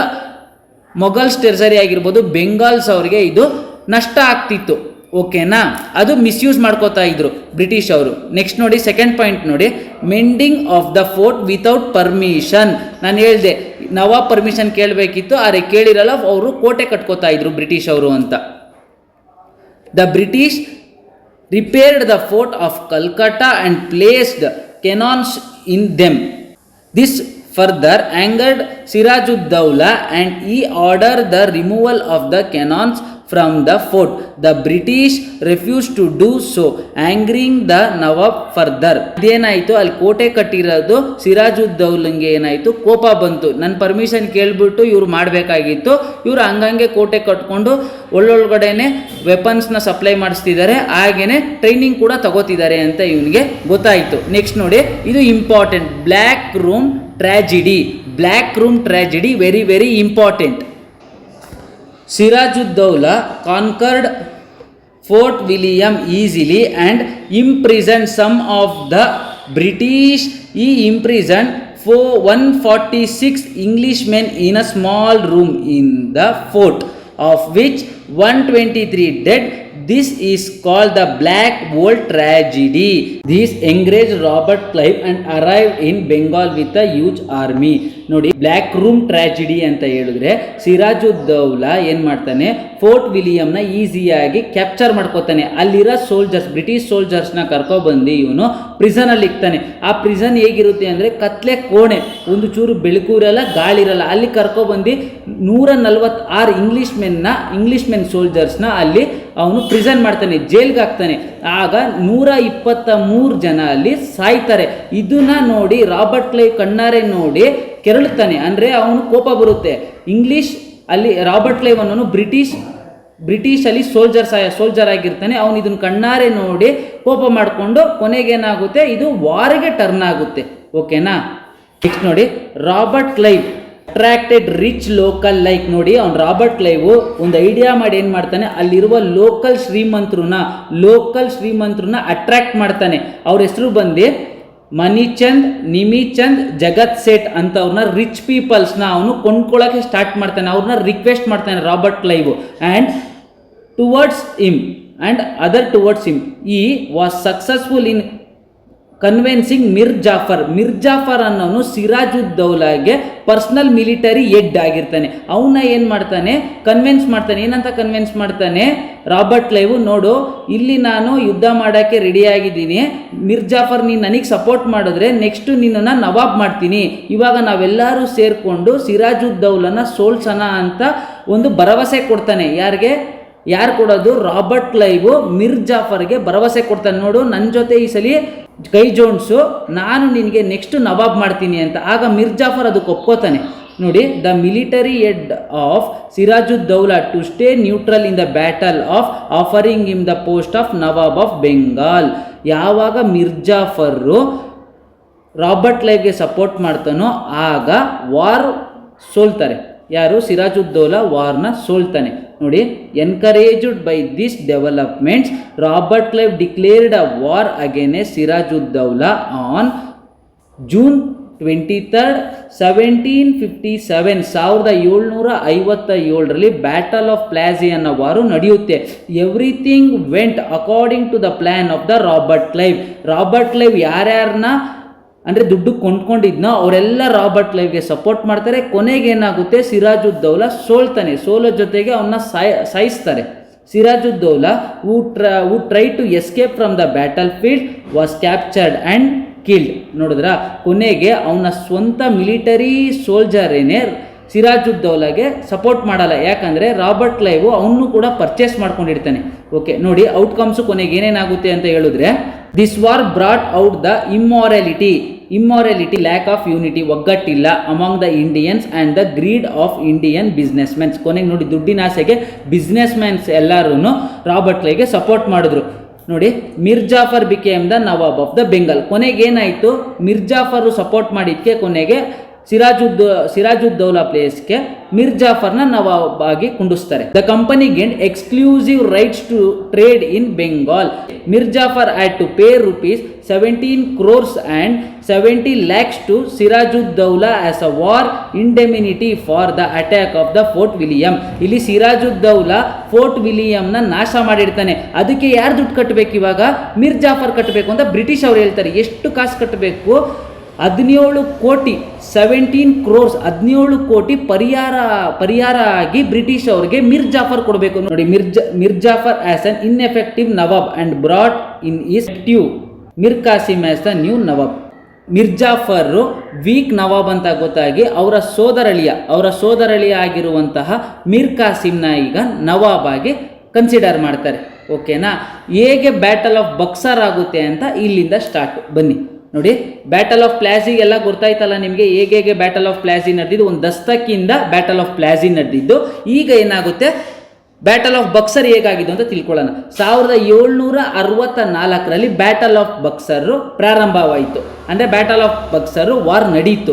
ಮೊಘಲ್ಸ್ ಟ್ರೆಜರಿ ಆಗಿರ್ಬೋದು, ಬೆಂಗಾಲ್ಸ್ ಅವ್ರಿಗೆ ಇದು ನಷ್ಟ ಆಗ್ತಿತ್ತು. ಓಕೆನಾ, ಅದು ಮಿಸ್ಯೂಸ್ ಮಾಡ್ಕೋತಾ ಇದ್ರು ಬ್ರಿಟಿಷ್ ಅವರು. ನೆಕ್ಸ್ಟ್ ನೋಡಿ, ಸೆಕೆಂಡ್ ಪಾಯಿಂಟ್ ನೋಡಿ, mending of the fort without permission. ನಾನು ಹೇಳಿದೆ ನವಾಬ್ ಪರ್ಮಿಷನ್ ಕೇಳಬೇಕಿತ್ತು, ಆದರೆ ಕೇಳಿರಲ್ಲ, ಅವರು ಕೋಟೆ ಕಟ್ಕೋತಾ ಇದ್ರು ಬ್ರಿಟಿಷ್ ಅವರು ಅಂತ. The British repaired the fort of Calcutta and placed cannons in them. This further angered Sirajudd Dawla and he ordered the removal of the cannons from the fort. The British refused to do so, angering the Nawab further. ಇದೇನಾಯಿತು, ಅಲ್ಲಿ ಕೋಟೆ ಕಟ್ಟಿರೋದು ಸಿರಾಜುದ್ ದೌಲಂಗೆ ಏನಾಯಿತು, ಕೋಪ ಬಂತು. ನನ್ನ ಪರ್ಮಿಷನ್ ಕೇಳ್ಬಿಟ್ಟು ಇವ್ರು ಮಾಡಬೇಕಾಗಿತ್ತು, ಇವರು ಹಂಗಂಗೆ ಕೋಟೆ ಕಟ್ಕೊಂಡು ಒಳ್ಳೊಳಗಡೆನೆ ವೆಪನ್ಸ್ನ ಸಪ್ಲೈ ಮಾಡಿಸ್ತಿದ್ದಾರೆ, ಹಾಗೇನೆ ಟ್ರೈನಿಂಗ್ ಕೂಡ ತಗೋತಿದ್ದಾರೆ ಅಂತ ಇವನಿಗೆ ಗೊತ್ತಾಯಿತು. ನೆಕ್ಸ್ಟ್ ನೋಡಿ, ಇದು important, black room tragedy, very very important. Sirajudd Dawla conquered Fort William easily and imprisoned some of the British. He imprisoned 146 Englishmen in a small room in the fort, of which 123 dead. This is called the Black Wall Tragedy. This encouraged Robert Clive and arrived in Bengal with a huge army. ನೋಡಿ, ಬ್ಲ್ಯಾಕ್ ರೂಮ್ ಟ್ರ್ಯಾಜಿಡಿ ಅಂತ ಹೇಳಿದ್ರೆ ಸಿರಾಜುದ್ ದೌಲಾ ಏನು ಮಾಡ್ತಾನೆ, ಫೋರ್ಟ್ ವಿಲಿಯಂನ ಈಸಿಯಾಗಿ ಕ್ಯಾಪ್ಚರ್ ಮಾಡ್ಕೋತಾನೆ. ಅಲ್ಲಿರೋ ಸೋಲ್ಜರ್ಸ್, ಬ್ರಿಟಿಷ್ ಸೋಲ್ಜರ್ಸ್ನ ಕರ್ಕೊಬಂದು ಇವನು ಪ್ರಿಸನಲ್ಲಿ ಇಕ್ತಾನೆ. ಆ ಪ್ರಿಸನ್ ಹೇಗಿರುತ್ತೆ ಅಂದರೆ ಕತ್ಲೆ ಕೋಣೆ, ಒಂದು ಚೂರು ಬೆಳಕು ಇರಲ್ಲ, ಗಾಳಿ ಇರಲ್ಲ. ಅಲ್ಲಿ ಕರ್ಕೊಬಂದು 146 ಇಂಗ್ಲಿಷ್ಮೆನ್ ಸೋಲ್ಜರ್ಸ್ನ ಅಲ್ಲಿ ಅವನು ಪ್ರಿಸನ್ ಮಾಡ್ತಾನೆ, ಜೈಲ್ಗೆ ಹಾಕ್ತಾನೆ. ಆಗ 123 ಜನ ಅಲ್ಲಿ ಸಾಯ್ತಾರೆ. ಇದನ್ನ ನೋಡಿ ರಾಬರ್ಟ್ ಕ್ಲೈವ್ ಕಣ್ಣಾರೆ ನೋಡಿ ಕೆರಳುತ್ತಾನೆ, ಅಂದರೆ ಅವನು ಕೋಪ ಬರುತ್ತೆ. ಇಂಗ್ಲಿಷ್ ಅಲ್ಲಿ ರಾಬರ್ಟ್ ಕ್ಲೈವ್ ಅನ್ನೋನು ಬ್ರಿಟಿಷ್ ಅಲ್ಲಿ ಸೋಲ್ಜರ್ ಆಗಿರ್ತಾನೆ. ಅವನು ಇದನ್ನು ಕಣ್ಣಾರೆ ನೋಡಿ ಕೋಪ ಮಾಡಿಕೊಂಡು ಕೊನೆಗೇನಾಗುತ್ತೆ, ಇದು ವಾರಿಗೆ ಟರ್ನ್ ಆಗುತ್ತೆ. ಓಕೆನಾ, ನೆಕ್ಸ್ಟ್ ನೋಡಿ, Robert Clive attracted rich local like. ನೋಡಿ, ಅವ್ನು ರಾಬರ್ಟ್ ಕ್ಲೈವ್ ಒಂದು ಐಡಿಯಾ ಮಾಡಿ ಏನು ಮಾಡ್ತಾನೆ, ಅಲ್ಲಿರುವ ಲೋಕಲ್ ಶ್ರೀಮಂತರನ್ನ ಅಟ್ರಾಕ್ಟ್ ಮಾಡ್ತಾನೆ. ಅವ್ರ ಹೆಸರು ಬಂದು ಮಣಿಚಂದ್, ನಿಮಿಚಂದ್, ಜಗತ್ ಸೇಠ್ ಅಂತವ್ರನ್ನ ರಿಚ್ ಪೀಪಲ್ಸ್ನ ಅವನು ಕೊಂಡ್ಕೊಳ್ಳೋಕ್ಕೆ ಸ್ಟಾರ್ಟ್ ಮಾಡ್ತಾನೆ, ಅವ್ರನ್ನ ರಿಕ್ವೆಸ್ಟ್ ಮಾಡ್ತಾನೆ Robert Clive. And towards him and other towards him he was successful in convincing Mir Jafar ಅನ್ನೋನು ಸಿರಾಜುದ್ದೌಲಾಗೆ ಪರ್ಸನಲ್ ಮಿಲಿಟರಿ ಹೆಡ್ ಆಗಿರ್ತಾನೆ. ಅವನ್ನ ಏನು ಮಾಡ್ತಾನೆ, ಕನ್ವಿನ್ಸ್ ಮಾಡ್ತಾನೆ. ಏನಂತ ಕನ್ವಿನ್ಸ್ ಮಾಡ್ತಾನೆ, ರಾಬರ್ಟ್ ಕ್ಲೈವ್ ನೋಡು ಇಲ್ಲಿ ನಾನು ಯುದ್ಧ ಮಾಡೋಕ್ಕೆ ರೆಡಿಯಾಗಿದ್ದೀನಿ, ಮಿರ್ ಜಾಫರ್ ನೀನು ನನಗೆ ಸಪೋರ್ಟ್ ಮಾಡಿದ್ರೆ ನೆಕ್ಸ್ಟು ನಿನ್ನನ್ನು ನವಾಬ್ ಮಾಡ್ತೀನಿ, ಇವಾಗ ನಾವೆಲ್ಲರೂ ಸೇರಿಕೊಂಡು ಸಿರಾಜುದ್ದೌಲನ ಸೋಲ್ಸೋಣ ಅಂತ ಒಂದು ಭರವಸೆ ಕೊಡ್ತಾನೆ. ಯಾರು ಕೊಡೋದು, ರಾಬರ್ಟ್ ಕ್ಲೈವ್ ಮಿರ್ ಜಾಫರ್ಗೆ ಭರವಸೆ ಕೊಡ್ತಾನೆ, ನೋಡು ನನ್ನ ಜೊತೆ ಈ ಸಲ ಕೈ ಜೋಡಿಸು, ನಾನು ನಿನಗೆ ನೆಕ್ಸ್ಟ್ ನವಾಬ್ ಮಾಡ್ತೀನಿ ಅಂತ. ಆಗ ಮಿರ್ ಜಾಫರ್ ಅದಕ್ಕೆ ಒಪ್ಕೋತಾನೆ. ನೋಡಿ, the military head of Sirajuddaula to stay neutral in the battle of offering him the post of nawab of Bengal. ಯಾವಾಗ ಮಿರ್ ಜಾಫರು ರಾಬರ್ಟ್ ಕ್ಲೈವ್ಗೆ ಸಪೋರ್ಟ್ ಮಾಡ್ತಾನೋ ಆಗ ವಾರ್ ಸೋಲ್ತಾರೆ. ಯಾರು, ಸಿರಾಜುದ್ದೌಲಾ ವಾರ್ನ ಸೋಲ್ತಾನೆ. ನೋಡಿ, encouraged by this developments Robert Clive declared a war against Sirajuddaula on June 23, 1757 1757ರಲ್ಲಿ ಬ್ಯಾಟಲ್ ಆಫ್ ಪ್ಲಾಸಿ ಅನ್ನೋ ವಾರು ನಡೆಯುತ್ತೆ. Everything went according to the plan of the Robert Clive. Robert Clive ಯಾರ್ಯಾರನ್ನ ಅಂದರೆ ದುಡ್ಡು ಕೊಂಡ್ಕೊಂಡಿದ್ನೋ ಅವರೆಲ್ಲ ರಾಬರ್ಟ್ ಕ್ಲೈವ್ಗೆ ಸಪೋರ್ಟ್ ಮಾಡ್ತಾರೆ. ಕೊನೆಗೆ ಏನಾಗುತ್ತೆ, ಸಿರಾಜುದ್ದೌಲಾ ಸೋಲ್ತಾನೆ. ಸೋಲೋ ಜೊತೆಗೆ ಅವನ್ನ ಸಾಯಿಸ್ತಾರೆ. Sirajuddaula who tried to escape from the battlefield was captured and killed. ನೋಡಿದ್ರಾ, ಕೊನೆಗೆ ಅವನ ಸ್ವಂತ ಮಿಲಿಟರಿ ಸೋಲ್ಜರೇನೆ ಸಿರಾಜುದ್ದೌಲಾಗೆ ಸಪೋರ್ಟ್ ಮಾಡಲ್ಲ. ಯಾಕಂದರೆ ರಾಬರ್ಟ್ ಕ್ಲೈವ್ ಅವನು ಕೂಡ ಪರ್ಚೇಸ್ ಮಾಡ್ಕೊಂಡಿರ್ತಾನೆ. ಓಕೆ, ನೋಡಿ ಔಟ್ಕಮ್ಸು ಕೊನೆಗೆ ಏನೇನಾಗುತ್ತೆ ಅಂತ ಹೇಳಿದ್ರೆ, this war brought out the immorality lack of unity, ಒಗ್ಗಟ್ಟಿಲ್ಲ among the Indians and the greed of Indian businessmens. ಕೊನೆಗೆ ನೋಡಿ, ದುಡ್ಡಿನ ಆಸೆಗೆ ಬಿಸ್ನೆಸ್ಮೆನ್ಸ್ ಎಲ್ಲರೂ ರಾಬರ್ಟ್ ಕ್ಲೈವ್ಗೆ ಸಪೋರ್ಟ್ ಮಾಡಿದ್ರು. ನೋಡಿ, Mir Jafar became the nawab of the Bengal. ಕೊನೆಗೆ ಏನಾಯಿತು, ಮಿರ್ ಜಾಫರ್ ಸಪೋರ್ಟ್ ಮಾಡಿದ್ದಕ್ಕೆ ಕೊನೆಗೆ ಸಿರಾಜುದ್ದೌಲಾ ಪ್ಲೇಸ್ಗೆ ಮಿರ್ ಜಾಫರ್ನ ನವಾಬ್ ಆಗಿ ಕುಂಡಿಸ್ತಾರೆ. The company gain exclusive rights to trade in Bengal. Mir Jafar had to pay ₹17 crores and 70 lakhs to Sirajuddaula as a war indemnity for the attack of the fort William. ಇಲ್ಲಿ ಸಿರಾಜುದ್ದೌಲಾ ಫೋರ್ಟ್ ವಿಲಿಯಂನ ನಾಶ ಮಾಡಿರ್ತಾನೆ. ಅದಕ್ಕೆ ಯಾರು ದುಡ್ಡು ಕಟ್ಟಬೇಕು, ಇವಾಗ ಮಿರ್ ಜಾಫರ್ ಕಟ್ಟಬೇಕು ಅಂತ ಬ್ರಿಟಿಷ್ ಅವರು ಹೇಳ್ತಾರೆ. ಎಷ್ಟು ಕಾಸು ಕಟ್ಟಬೇಕು, 17 ಕೋಟಿ 17 crores 17 ಕೋಟಿ ಪರಿಹಾರ ಆಗಿ ಬ್ರಿಟಿಷ್ ಅವರಿಗೆ ಮಿರ್ ಜಾಫರ್ ಕೊಡಬೇಕು. ನೋಡಿ, Mir Jafar as an ineffective nawab and brought in his Mir Kasim as the new nawab. Mir Jafar weak nawab ಅಂತ ಗೊತ್ತಾಗಿ ಅವರ ಸೋದರಳಿಯ ಆಗಿರುವಂತಹ ಮಿರ್ ಕಾಸಿಮ್ನ ಈಗ ನವಾಬ್ ಆಗಿ ಕನ್ಸಿಡರ್ ಮಾಡ್ತಾರೆ. ಓಕೆನಾ, ಹೇಗೆ ಬ್ಯಾಟಲ್ ಆಫ್ ಬಕ್ಸರ್ ಆಗುತ್ತೆ ಅಂತ ಇಲ್ಲಿಂದ ಸ್ಟಾರ್ಟ್. ಬನ್ನಿ ನೋಡಿ, ಬ್ಯಾಟಲ್ ಆಫ್ ಪ್ಲಾಸಿ ಎಲ್ಲ ಗೊತ್ತಾಯ್ತಲ್ಲ ನಿಮಗೆ, ಹೇಗೆ ಬ್ಯಾಟಲ್ ಆಫ್ ಪ್ಲಾಸಿ ನಡೆದಿದ್ದು. ಒಂದು ದಸ್ತಕ್ಕಿಂದ ಬ್ಯಾಟಲ್ ಆಫ್ ಪ್ಲಾಸಿ ನಡೆದಿದ್ದು. ಈಗ ಏನಾಗುತ್ತೆ, ಬ್ಯಾಟಲ್ ಆಫ್ ಬಕ್ಸರ್ ಹೇಗಾಗಿದ್ದು ಅಂತ ತಿಳ್ಕೊಳ್ಳೋಣ. 1764ರಲ್ಲಿ ಬ್ಯಾಟಲ್ ಆಫ್ ಬಕ್ಸರ್ ಪ್ರಾರಂಭವಾಯಿತು. ಅಂದರೆ ಬ್ಯಾಟಲ್ ಆಫ್ ಬಕ್ಸರ್ ವಾರ್ ನಡೀತು.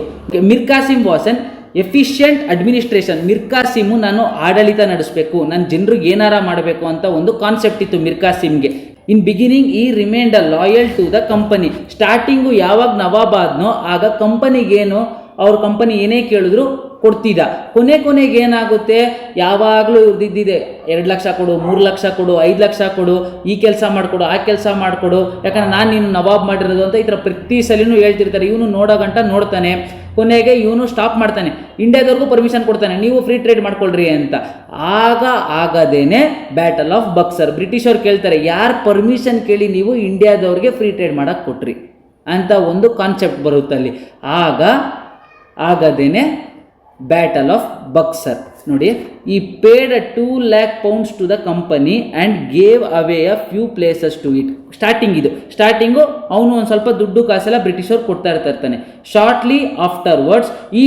Mir Kasim was an efficient administration. Mir Kasim ನಾನು ಆಡಳಿತ ನಡೆಸಬೇಕು, ನನ್ನ ಜನರಿಗೆ ಏನಾರ ಮಾಡಬೇಕು ಅಂತ ಒಂದು ಕಾನ್ಸೆಪ್ಟ್ ಇತ್ತು Mir ಕಾಸಿಮ್ಗೆ. In beginning he remained loyal to the company. Starting ಯಾವಾಗ ನವಾಬ್ ಆದ್ನೋ ಆಗ ಕಂಪನಿಗೇನು, ಅವ್ರ ಕಂಪನಿ ಏನೇ ಕೇಳಿದ್ರು ಕೊಡ್ತಿದ್ದ. ಕೊನೆಗೆ ಏನಾಗುತ್ತೆ, ಯಾವಾಗಲೂ ಇದ್ದಿದ್ದಿದೆ 2 ಲಕ್ಷ ಕೊಡು, 3 ಲಕ್ಷ ಕೊಡು, 5 ಲಕ್ಷ ಕೊಡು, ಈ ಕೆಲಸ ಮಾಡಿಕೊಡು, ಆ ಕೆಲಸ ಮಾಡಿಕೊಡು, ಯಾಕಂದ್ರೆ ನಾನು ನೀನು ನವಾಬ್ ಮಾಡಿರೋದು ಅಂತ ಈ ಥರ ಪ್ರತಿ ಸಲಿನೂ ಹೇಳ್ತಿರ್ತಾರೆ. ಇವನು ನೋಡೋ ಗಂಟ ನೋಡ್ತಾನೆ. ಕೊನೆಗೆ ಇವನು ಸ್ಟಾಪ್ ಮಾಡ್ತಾನೆ, ಇಂಡಿಯಾದವ್ರಿಗೂ ಪರ್ಮಿಷನ್ ಕೊಡ್ತಾನೆ, ನೀವು ಫ್ರೀ ಟ್ರೇಡ್ ಮಾಡ್ಕೊಳ್ರಿ ಅಂತ. ಆಗದೇನೆ ಬ್ಯಾಟಲ್ ಆಫ್ ಬಕ್ಸರ್. ಬ್ರಿಟಿಷವ್ರು ಕೇಳ್ತಾರೆ, ಯಾರು ಪರ್ಮಿಷನ್ ಕೇಳಿ ನೀವು ಇಂಡಿಯಾದವ್ರಿಗೆ ಫ್ರೀ ಟ್ರೇಡ್ ಮಾಡೋಕ್ಕೆ ಕೊಟ್ರಿ ಅಂತ ಒಂದು ಕಾನ್ಸೆಪ್ಟ್ ಬರುತ್ತಲ್ಲಿ. ಆಗದೇನೆ ಬ್ಯಾಟಲ್ ಆಫ್ ಬಕ್ಸರ್. ನೋಡಿ, he paid £2 lakh to the company and gave away a few places to it. Starting ಅವನು ಒಂದು ಸ್ವಲ್ಪ ದುಡ್ಡು ಕಾಸೆಲ್ಲ ಬ್ರಿಟಿಷರು ಕೊಡ್ತಾ ಇರ್ತಾನೆ. Shortly afterwards he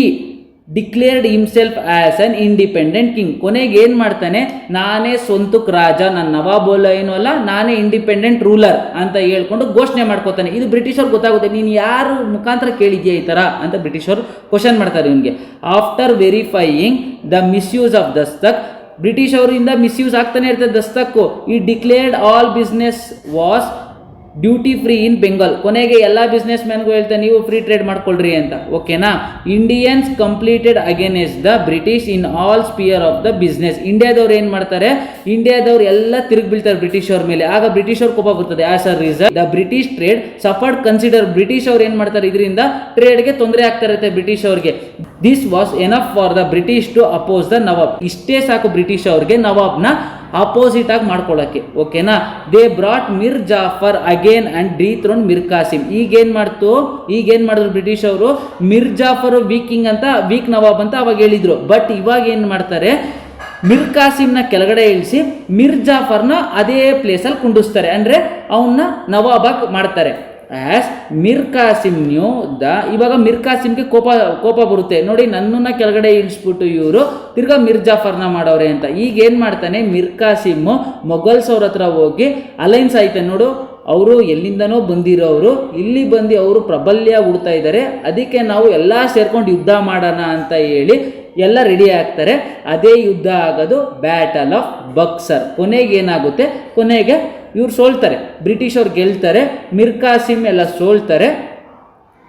declared himself as an independent king. ಕೊನೆಗೆ ಏನು ಮಾಡ್ತಾನೆ, ನಾನೇ ಸ್ವಂತಕ್ಕೆ ರಾಜ, ನನ್ನ ನವಾಬೋಲ ಏನೂ ಅಲ್ಲ, ನಾನೇ ಇಂಡಿಪೆಂಡೆಂಟ್ ರೂಲರ್ ಅಂತ ಹೇಳ್ಕೊಂಡು ಘೋಷಣೆ ಮಾಡ್ಕೋತಾನೆ. ಇದು ಬ್ರಿಟಿಷವ್ರು ಗೊತ್ತಾಗುತ್ತೆ, ನೀನು ಯಾರು ಮುಖಾಂತರ ಕೇಳಿದ್ಯಾ ಈ ಥರ ಅಂತ ಬ್ರಿಟಿಷರು ಕ್ವಶನ್ ಮಾಡ್ತಾರೆ ಇವನಿಗೆ. After verifying the misuse of dastak, British ಅವರಿಂದ ಮಿಸ್ಯೂಸ್ ಆಗ್ತಾನೆ ಇರ್ತದೆ ದಸ್ತಕ್ಕು. He declared all business was duty free in Bengal. ಕೊನೆಗೆ ಎಲ್ಲ ಬಿಸ್ನೆಸ್ ಮ್ಯಾನ್ಗೂ ಹೇಳ್ತಾರೆ ನೀವು ಫ್ರೀ ಟ್ರೇಡ್ ಮಾಡ್ಕೊಳ್ರಿ ಅಂತ. ಓಕೆನಾ. Indians completed against the British in all sphere of the business. ಇಂಡಿಯಾದವ್ರು ಏನು ಮಾಡ್ತಾರೆ, ಇಂಡಿಯಾದವ್ರು ಎಲ್ಲ ತಿರುಗಿ ಬೀಳ್ತಾರೆ ಬ್ರಿಟಿಷ್ ಅವ್ರ ಮೇಲೆ. ಆಗ ಬ್ರಿಟಿಷ್ ಅವ್ರ ಕೋಪ ಬರ್ತದೆ. As a reason the British trade suffered consider. British ಅವ್ರು ಏನು ಮಾಡ್ತಾರೆ, ಇದರಿಂದ ಟ್ರೇಡ್ಗೆ ತೊಂದರೆ ಆಗ್ತಾ ಇರುತ್ತೆ ಬ್ರಿಟಿಷ್ ಅವ್ರಿಗೆ. This was enough for the British to oppose the nawab. ಇಷ್ಟೇ ಸಾಕು ಬ್ರಿಟಿಷ್ ಅವ್ರಿಗೆ ನವಾಬ್ನ ಅಪೋಸಿಟ್ ಆಗಿ ಮಾಡ್ಕೊಳ್ಳೋಕ್ಕೆ. ಓಕೆನಾ. They brought Mir Jafar again and dethrone Mir Kasim. ಈಗೇನ್ ಮಾಡಿದ್ರು ಬ್ರಿಟಿಷ್ ಅವರು, ಮಿರ್ ಜಾಫರ್ ವೀಕಿಂಗ್ ಅಂತ, ವೀಕ್ ನವಾಬ್ ಅಂತ ಅವಾಗ ಹೇಳಿದ್ರು. ಬಟ್ ಇವಾಗ ಏನು ಮಾಡ್ತಾರೆ, ಮಿರ್ ಕಾಸಿಮ್ನ ಕೆಳಗಡೆ ಇಳಿಸಿ ಮಿರ್ ಜಾಫರ್ನ ಅದೇ ಪ್ಲೇಸಲ್ಲಿ ಕುಂಡಿಸ್ತಾರೆ. ಅಂದರೆ ಅವನ್ನ ನವಾಬಾಗ್ ಮಾಡ್ತಾರೆ. ಆಸ್ ಮಿರ್ ಕಾಸಿಮ್ ನ್ಯೂ ಇವಾಗ ಮಿರ್ ಕಾಸಿಮ್ಗೆ ಕೋಪ ಬರುತ್ತೆ. ನೋಡಿ, ನನ್ನನ್ನು ಕೆಳಗಡೆ ಇಳಿಸ್ಬಿಟ್ಟು ಇವರು ತಿರ್ಗಾ ಮಿರ್ ಜಾಫರ್ನ ಮಾಡವ್ರೆ ಅಂತ. ಈಗ ಏನು ಮಾಡ್ತಾನೆ ಮಿರ್ ಕಾಸಿಮ್, ಮೊಘಲ್ಸ್ ಅವ್ರ ಹತ್ರ ಹೋಗಿ ಅಲೈನ್ಸ್ ಆಯ್ತಾನೆ. ನೋಡು, ಅವರು ಎಲ್ಲಿಂದನೋ ಬಂದಿರೋರು, ಇಲ್ಲಿ ಬಂದು ಅವರು ಪ್ರಬಲ್ಯ ಹುಡ್ತಾ ಇದ್ದಾರೆ, ಅದಕ್ಕೆ ನಾವು ಎಲ್ಲ ಸೇರ್ಕೊಂಡು ಯುದ್ಧ ಮಾಡೋಣ ಅಂತ ಹೇಳಿ ಎಲ್ಲ ರೆಡಿ ಆಗ್ತಾರೆ. ಅದೇ ಯುದ್ಧ ಆಗೋದು ಬ್ಯಾಟಲ್ ಆಫ್ ಬಕ್ಸರ್. ಕೊನೆಗೆ ಏನಾಗುತ್ತೆ, ಕೊನೆಗೆ ಇವ್ರು ಸೋಲ್ತಾರೆ, ಬ್ರಿಟಿಷ್ ಅವ್ರು ಗೆಲ್ತಾರೆ, ಮಿರ್ ಕಾಸಿಮ್ ಎಲ್ಲ ಸೋಲ್ತಾರೆ.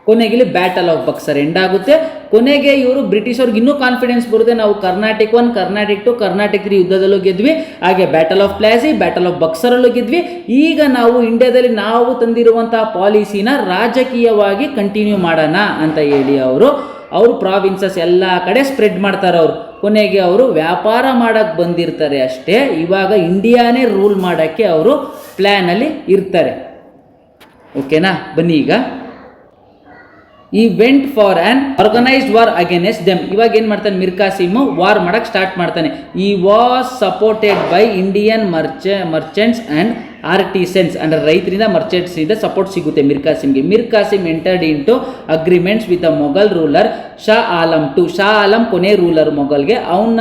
ಕೊನೆಗೆ ಇಲ್ಲಿ ಬ್ಯಾಟಲ್ ಆಫ್ ಬಕ್ಸರ್ ಎಂಡ್ ಆಗುತ್ತೆ. ಕೊನೆಗೆ ಇವರು ಬ್ರಿಟಿಷ್ ಅವ್ರಿಗೆ ಇನ್ನೂ ಕಾನ್ಫಿಡೆನ್ಸ್ ಬರುತ್ತೆ, ನಾವು ಕರ್ನಾಟಕ 1, ಕರ್ನಾಟಕ 2, ಕರ್ನಾಟಕ 3 ಯುದ್ಧದಲ್ಲೂ ಗೆದ್ವಿ, ಹಾಗೆ battle of Plassey, battle of ಬಕ್ಸರಲ್ಲೂ ಗೆದ್ವಿ. ಈಗ ನಾವು ಇಂಡಿಯಾದಲ್ಲಿ ನಾವು ತಂದಿರುವಂತಹ ಪಾಲಿಸಿನ ರಾಜಕೀಯವಾಗಿ ಕಂಟಿನ್ಯೂ ಮಾಡೋಣ ಅಂತ ಹೇಳಿ ಅವರು ಪ್ರಾವಿನ್ಸಸ್ ಎಲ್ಲ ಕಡೆ ಸ್ಪ್ರೆಡ್ ಮಾಡ್ತಾರೆ. ಅವರು ಕೊನೆಗೆ ಅವರು ವ್ಯಾಪಾರ ಮಾಡಕ್ಕೆ ಬಂದಿರ್ತಾರೆ ಅಷ್ಟೇ. ಇವಾಗ ಇಂಡಿಯಾನೇ ರೂಲ್ ಮಾಡೋಕ್ಕೆ ಅವರು ಪ್ಲ್ಯಾನಲ್ಲಿ ಇರ್ತಾರೆ. ಓಕೆನಾ. ಬನ್ನಿ ಈಗ he went for an organised war against them. ಇವಾಗ ಏನು ಮಾಡ್ತಾನೆ ಮಿರ್ ಕಾಸಿಮ್, ವಾರ್ ಮಾಡಕ್ಕೆ ಸ್ಟಾರ್ಟ್ ಮಾಡ್ತಾನೆ. He was supported by Indian merchants and artisans. ಅಂದರೆ ರೈತರಿಂದ ಮರ್ಚೆಂಟ್ಸಿಂದ ಸಪೋರ್ಟ್ ಸಿಗುತ್ತೆ ಮಿರ್ ಕಾಸಿಮ್ಗೆ. Mir Kasim entered into agreements with a Mughal ruler Shah Alam II. Shah Alam ಕೊನೆ ರೂಲರ್ ಮೊಘಲ್ಗೆ, ಅವನ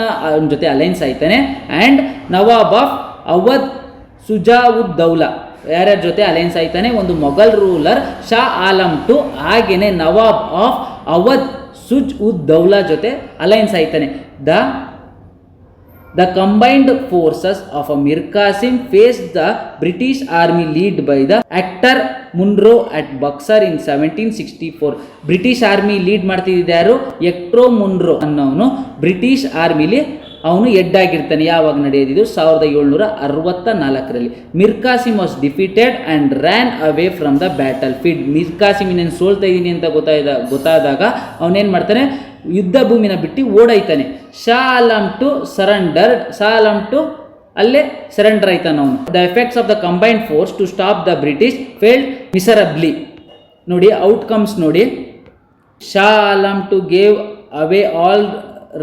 ಜೊತೆ ಅಲೈನ್ಸ್ ಆಯ್ತಾನೆ. ಆ್ಯಂಡ್ ನವಾಬ್ ಆಫ್ ಅವಧ್ ಸುಜಾವುದ್ದೌಲಾ, ಯಾರ್ಯಾರ ಜೊತೆ ಅಲೈನ್ಸ್ ಆಯ್ತಾನೆ, ಒಂದು ಮೊಘಲ್ ರೂಲರ್ ಶಾ ಆಲಂ II, ಹಾಗೇನೆ ನವಾಬ್ ಆಫ್ ಅವಧ್ ಸುಜ್-ಉದ್-ದೌಲಾ ಜೊತೆ ಅಲೈನ್ಸ್ ಆಯ್ತಾನೆ. The combined forces of Mir Kasim face the British army lead by the Hector Munro at Buxar in 1764. British army lead ಮಾಡ್ತಿದ್ದ ಎಕ್ಟ್ರೋ ಮುನ್ರೋ ಅನ್ನೋನು ಬ್ರಿಟಿಷ್ ಆರ್ಮಿಲಿ ಅವನು ಎಡ್ಡಾಗಿರ್ತಾನೆ. ಯಾವಾಗ ನಡೆಯೋದಿದು 1764ರಲ್ಲಿ. Mir Kasim was defeated and ran away from the battlefield. Mir Kasim ಇನ್ನೇನು ಸೋಲ್ತಾ ಇದ್ದೀನಿ ಅಂತ ಗೊತ್ತಾದಾಗ ಅವನೇನು ಮಾಡ್ತಾನೆ, ಯುದ್ಧ ಭೂಮಿನ ಬಿಟ್ಟು ಓಡಾಯ್ತಾನೆ. Shah Alam II surrendered. Shah Alam II ಅಲ್ಲೇ ಸರೆಂಡರ್ ಆಯ್ತಾನೆ ಅವನು. The effects of the combined force to stop the British failed miserably. ನೋಡಿ ಔಟ್ಕಮ್ಸ್ ನೋಡಿ. Shah Alam II gave away all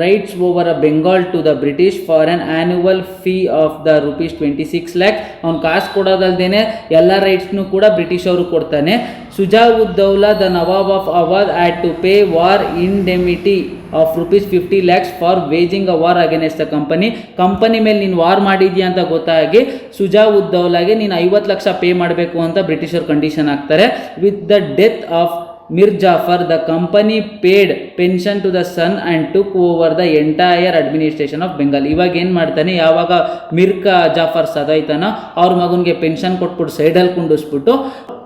rights over Bengal to the British for an annual fee of the ₹26 lakhs. ಅವ್ನು ಕಾಸು ಕೊಡೋದಲ್ದೇನೆ ಎಲ್ಲ ರೈಟ್ಸ್ನು ಕೂಡ ಬ್ರಿಟಿಷ್ ಅವರು ಕೊಡ್ತಾನೆ. Shujauddaula the nawab of Awadh had to pay war indemnity of ₹50 lakhs for waging a war against the company ಮೇಲೆ ನೀನು ವಾರ್ ಮಾಡಿದ್ಯಾ ಅಂತ ಗೊತ್ತಾಗಿ ಸುಜಾವುದ್ದೌಲಾಗೆ ನೀನು 50 ಲಕ್ಷ ಪೇ ಮಾಡಬೇಕು ಅಂತ ಬ್ರಿಟಿಷರು ಕಂಡೀಷನ್ ಹಾಕ್ತಾರೆ. With the death of Mir Jafar, the company paid pension to the son and took over the entire administration of Bengal. ಇವಾಗ ಏನು ಮಾಡ್ತಾನೆ, ಯಾವಾಗ ಮಿರ್ ಜಾಫರ್ ಸದಾಯ್ತಾನೋ ಅವ್ರ ಮಗನಿಗೆ ಪೆನ್ಷನ್ ಕೊಟ್ಬಿಟ್ಟು ಸೈಡಲ್ಲಿ ಕುಂಡಿಸ್ಬಿಟ್ಟು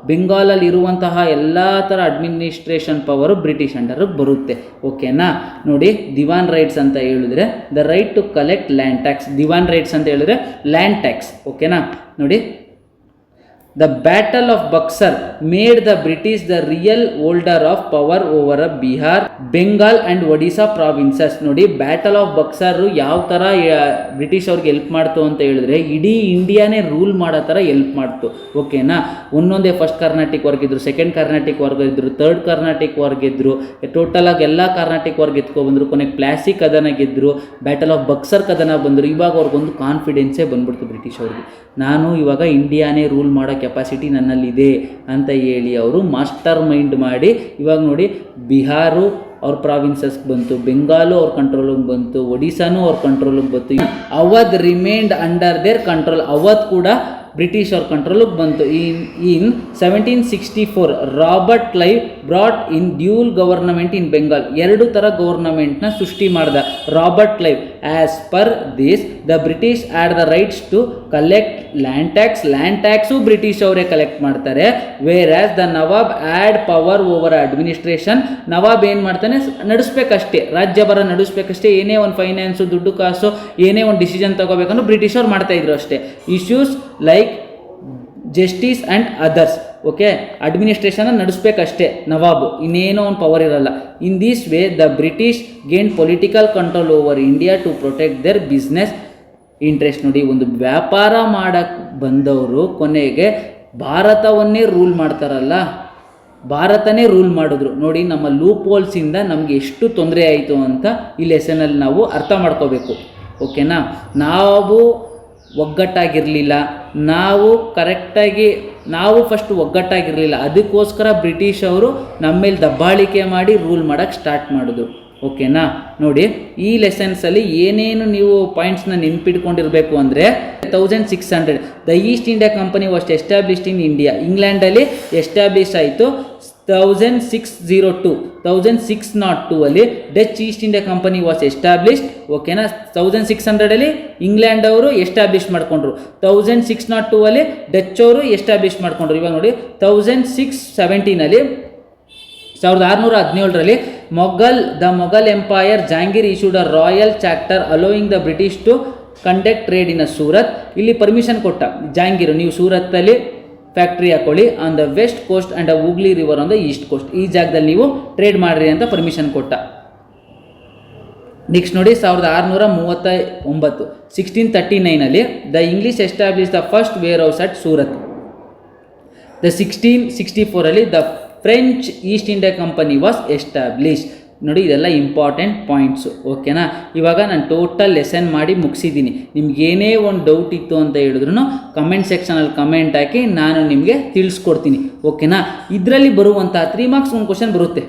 ಬೆಂಗಾಲಲ್ಲಿ ಇರುವಂತಹ ಎಲ್ಲ ಥರ ಅಡ್ಮಿನಿಸ್ಟ್ರೇಷನ್ ಪವರು ಬ್ರಿಟಿಷ್ ಅಂಡರ್ಗೆ ಬರುತ್ತೆ. ಓಕೆನಾ. ನೋಡಿ, ದಿವಾನ್ ರೈಟ್ಸ್ ಅಂತ ಹೇಳಿದ್ರೆ the right to collect land tax. ದಿವಾನ್ ರೈಟ್ಸ್ ಅಂತ ಹೇಳಿದ್ರೆ ಲ್ಯಾಂಡ್ ಟ್ಯಾಕ್ಸ್. ಓಕೆನಾ. ನೋಡಿ, The Battle of Buxar made the British the real holder of power over Bihar, Bengal and Odisha provinces. ನೋಡಿ, ಬ್ಯಾಟಲ್ ಆಫ್ ಬಕ್ಸರ್ ಯಾವ ಥರ ಬ್ರಿಟಿಷ್ ಅವ್ರಿಗೆ ಹೆಲ್ಪ್ ಮಾಡ್ತು ಅಂತ ಹೇಳಿದ್ರೆ ಇಡೀ ಇಂಡಿಯಾನೇ ರೂಲ್ ಮಾಡೋ ಥರ ಹೆಲ್ಪ್ ಮಾಡ್ತು. ಓಕೆನಾ. ಒಂದೊಂದೇ ಫಸ್ಟ್ ಕರ್ನಾಟಿಕ್ ವರ್ಗಿದ್ರು, ಸೆಕೆಂಡ್ ಕರ್ನಾಟಿಕ್ ವರ್ಗಿದ್ರು, ಥರ್ಡ್ ಕರ್ನಾಟಿಕ್ ವರ್ಗಿದ್ರು, ಟೋಟಲಾಗಿ ಎಲ್ಲ ಕರ್ನಾಟಿಕ್ ವರ್ಗ ಎತ್ಕೊಬಂದರು. ಕೊನೆಗೆ ಪ್ಲಾಸಿ ಕದನ ಗೆದ್ದರು, ಬ್ಯಾಟಲ್ ಆಫ್ ಬಕ್ಸರ್ ಕದನ ಬಂದರು. ಇವಾಗ ಅವ್ರಿಗೊಂದು ಕಾನ್ಫಿಡೆನ್ಸೇ ಬಂದ್ಬಿಡ್ತು ಬ್ರಿಟಿಷ್ ಅವ್ರಿಗೆ, ನಾನು ಇವಾಗ ಇಂಡಿಯಾನೇ ರೂಲ್ ಮಾಡೋ ಕೆಪಾಸಿಟಿ ನನ್ನಲ್ಲಿದೆ ಅಂತ ಹೇಳಿ ಅವರು ಮಾಸ್ಟರ್ ಮೈಂಡ್ ಮಾಡಿ ಇವಾಗ ನೋಡಿ ಬಿಹಾರು ಅವ್ರ ಪ್ರಾವಿನ್ಸಸ್ಗೆ ಬಂತು, ಬೆಂಗಾಲು ಅವ್ರ ಕಂಟ್ರೋಲಿಗೆ ಬಂತು, ಒಡಿಸ್ಸಾನು ಅವ್ರ ಕಂಟ್ರೋಲಿಗೆ ಬಂತು. Awadh remained under their control. Awadh ಕೂಡ ಬ್ರಿಟಿಷ್ ಅವ್ರ ಕಂಟ್ರೋಲಿಗೆ ಬಂತು. In 1764 Robert Clive brought in dual government in Bengal. 2 ಥರ ಗವರ್ನಮೆಂಟ್ನ ಸೃಷ್ಟಿ ಮಾಡಿದ Robert Clive. As per this the British had the rights to collect land tax British ಅವರೇ ಕಲೆಕ್ಟ್ ಮಾಡ್ತಾರೆ. Whereas the nawab had power over administration. Nawab ಏನು ಮಾಡ್ತಾನೆ, ನಡೆಸ್ಬೇಕಷ್ಟೇ, ರಾಜ್ಯಭಾರ ನಡೆಸ್ಬೇಕಷ್ಟೇ. ಏನೇ ಒಂದು ಫೈನಾನ್ಸು, ದುಡ್ಡು ಕಾಸು, ಏನೇ ಒಂದು ಡಿಸಿಷನ್ ತಗೋಬೇಕಂದ್ರೆ ಬ್ರಿಟಿಷ್ ಅವ್ರು ಮಾಡ್ತಾ ಇದ್ರು ಅಷ್ಟೇ. Issues like justice and others. Okay, administration ನಡೆಸ್ಬೇಕಷ್ಟೇ ನವಾಬು, ಇನ್ನೇನೋ ಒಂದು ಪವರ್ ಇರಲ್ಲ. In this way the British gain political control over India to protect their business interest. ನೋಡಿ, ಒಂದು ವ್ಯಾಪಾರ ಮಾಡಕ್ಕೆ ಬಂದವರು ಕೊನೆಗೆ ಭಾರತವನ್ನೇ ರೂಲ್ ಮಾಡ್ತಾರಲ್ಲ, ಭಾರತನೇ ರೂಲ್ ಮಾಡಿದ್ರು. ನೋಡಿ, ನಮ್ಮ ಲೂಪ್ ಹೋಲ್ಸಿಂದ ನಮಗೆ ಎಷ್ಟು ತೊಂದರೆ ಆಯಿತು ಅಂತ ಈ ಲೆಸನಲ್ಲಿ ನಾವು ಅರ್ಥ ಮಾಡ್ಕೋಬೇಕು. ಓಕೆನಾ, ನಾವು ಒಗ್ಗಟ್ಟಾಗಿರಲಿಲ್ಲ, ನಾವು ಫಸ್ಟ್ ಒಗ್ಗಟ್ಟಾಗಿರಲಿಲ್ಲ. ಅದಕ್ಕೋಸ್ಕರ ಬ್ರಿಟಿಷ್ ಅವರು ನಮ್ಮ ಮೇಲೆ ದಬ್ಬಾಳಿಕೆ ಮಾಡಿ ರೂಲ್ ಮಾಡೋಕ್ಕೆ ಸ್ಟಾರ್ಟ್ ಮಾಡಿದ್ರು. ಓಕೆನಾ, ನೋಡಿ ಈ ಲೆಸನ್ಸಲ್ಲಿ ಏನೇನು ನೀವು ಪಾಯಿಂಟ್ಸ್ನ ನೆನ್ಪಿಟ್ಕೊಂಡಿರಬೇಕು ಅಂದರೆ 1600 the East India company was established in India. ಇಂಗ್ಲೆಂಡಲ್ಲಿ ಎಸ್ಟಾಬ್ಲಿಷ್ ಆಯಿತು. 1602 ಅಲ್ಲಿ Dutch East India company was established. ಓಕೆನಾ, 1600 ಇಂಗ್ಲೆಂಡ್ ಅವರು ಎಸ್ಟಾಬ್ಲಿಷ್ ಮಾಡ್ಕೊಂಡ್ರು. 1602 ಅಲ್ಲಿ ಡಚ್ ಅವರು ಎಸ್ಟಾಬ್ಲಿಷ್ ಮಾಡ್ಕೊಂಡ್ರು. ಇವಾಗ ನೋಡಿ 1617 1617 Mughal empire Jahangir issued a royal charter allowing the British to conduct trade in Surat. ಇಲ್ಲಿ ಪರ್ಮಿಷನ್ ಕೊಟ್ಟ ಜಹಾಂಗೀರ್, ನೀವು ಸೂರತ್ತಲ್ಲಿ ಫ್ಯಾಕ್ಟ್ರಿ ಹಾಕೊಳ್ಳಿ, on the west coast and a Hooghly river on the east coast. ಈ ಜಾಗದಲ್ಲಿ ನೀವು ಟ್ರೇಡ್ ಮಾಡಿರಿ ಅಂತ ಪರ್ಮಿಷನ್ ಕೊಟ್ಟ. ನೆಕ್ಸ್ಟ್ ನೋಡಿ 1639 1639 the English establish the first warehouse at Surat. The 1664 the French East India company was establish. ನೋಡಿ, ಇದೆಲ್ಲ ಇಂಪಾರ್ಟೆಂಟ್ ಪಾಯಿಂಟ್ಸು. ಓಕೆನಾ, ಇವಾಗ ನಾನು ಟೋಟಲ್ ಲೆಸನ್ ಮಾಡಿ ಮುಗಿಸಿದ್ದೀನಿ. ನಿಮ್ಗೆ ಏನೇ ಒಂದು ಡೌಟ್ ಇತ್ತು ಅಂತ ಹೇಳಿದ್ರು ಕಮೆಂಟ್ ಸೆಕ್ಷನಲ್ಲಿ ಕಮೆಂಟ್ ಹಾಕಿ, ನಾನು ನಿಮಗೆ ತಿಳಿಸ್ಕೊಡ್ತೀನಿ. ಓಕೆನಾ, ಇದರಲ್ಲಿ ಬರುವಂಥ 3 ಮಾರ್ಕ್ಸ್ ಒಂದು ಕ್ವಶನ್ ಬರುತ್ತೆ.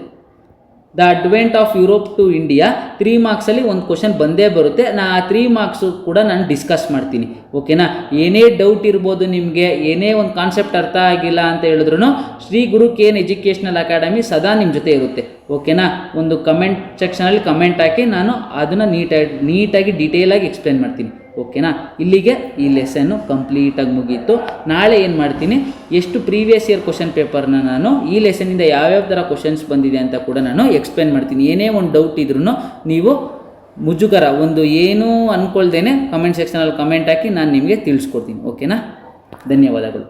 The advent of Europe to India 3 ಮಾರ್ಕ್ಸಲ್ಲಿ ಒಂದು ಕ್ವಶನ್ ಬಂದೇ ಬರುತ್ತೆ. ಆ 3 ಮಾರ್ಕ್ಸು ಕೂಡ ನಾನು ಡಿಸ್ಕಸ್ ಮಾಡ್ತೀನಿ. ಓಕೆನಾ, ಏನೇ ಡೌಟ್ ಇರ್ಬೋದು, ನಿಮಗೆ ಏನೇ ಒಂದು ಕಾನ್ಸೆಪ್ಟ್ ಅರ್ಥ ಆಗಿಲ್ಲ ಅಂತ ಹೇಳಿದ್ರು ಶ್ರೀ ಗುರು KN ಎಜುಕೇಷನಲ್ ಅಕಾಡೆಮಿ ಸದಾ ನಿಮ್ಮ ಜೊತೆ ಇರುತ್ತೆ. ಓಕೆನಾ, ಒಂದು ಕಮೆಂಟ್ ಸೆಕ್ಷನಲ್ಲಿ ಕಮೆಂಟ್ ಹಾಕಿ, ನಾನು ಅದನ್ನು ನೀಟಾಗಿ ಡೀಟೇಲಾಗಿ ಎಕ್ಸ್ಪ್ಲೇನ್ ಮಾಡ್ತೀನಿ. ಓಕೆನಾ, ಇಲ್ಲಿಗೆ ಈ ಲೆಸನ್ನು ಕಂಪ್ಲೀಟಾಗಿ ಮುಗೀತು. ನಾಳೆ ಏನು ಮಾಡ್ತೀನಿ, ಎಷ್ಟು ಪ್ರೀವಿಯಸ್ ಇಯರ್ ಕ್ವಶನ್ ಪೇಪರ್ನ ನಾನು ಈ ಲೆಸನ್ನಿಂದ ಯಾವ್ಯಾವ ಥರ ಕ್ವಶನ್ಸ್ ಬಂದಿದೆ ಅಂತ ಕೂಡ ನಾನು ಎಕ್ಸ್ಪ್ಲೇನ್ ಮಾಡ್ತೀನಿ. ಏನೇ ಒಂದು ಡೌಟ್ ಇದ್ರೂ ನೀವು ಮುಜುಗರ ಒಂದು ಏನೂ ಅಂದ್ಕೊಳ್ದೇನೆ ಕಮೆಂಟ್ ಸೆಕ್ಷನಲ್ಲಿ ಕಮೆಂಟ್ ಹಾಕಿ, ನಾನು ನಿಮಗೆ ತಿಳಿಸ್ಕೊಡ್ತೀನಿ. ಓಕೆನಾ, ಧನ್ಯವಾದಗಳು.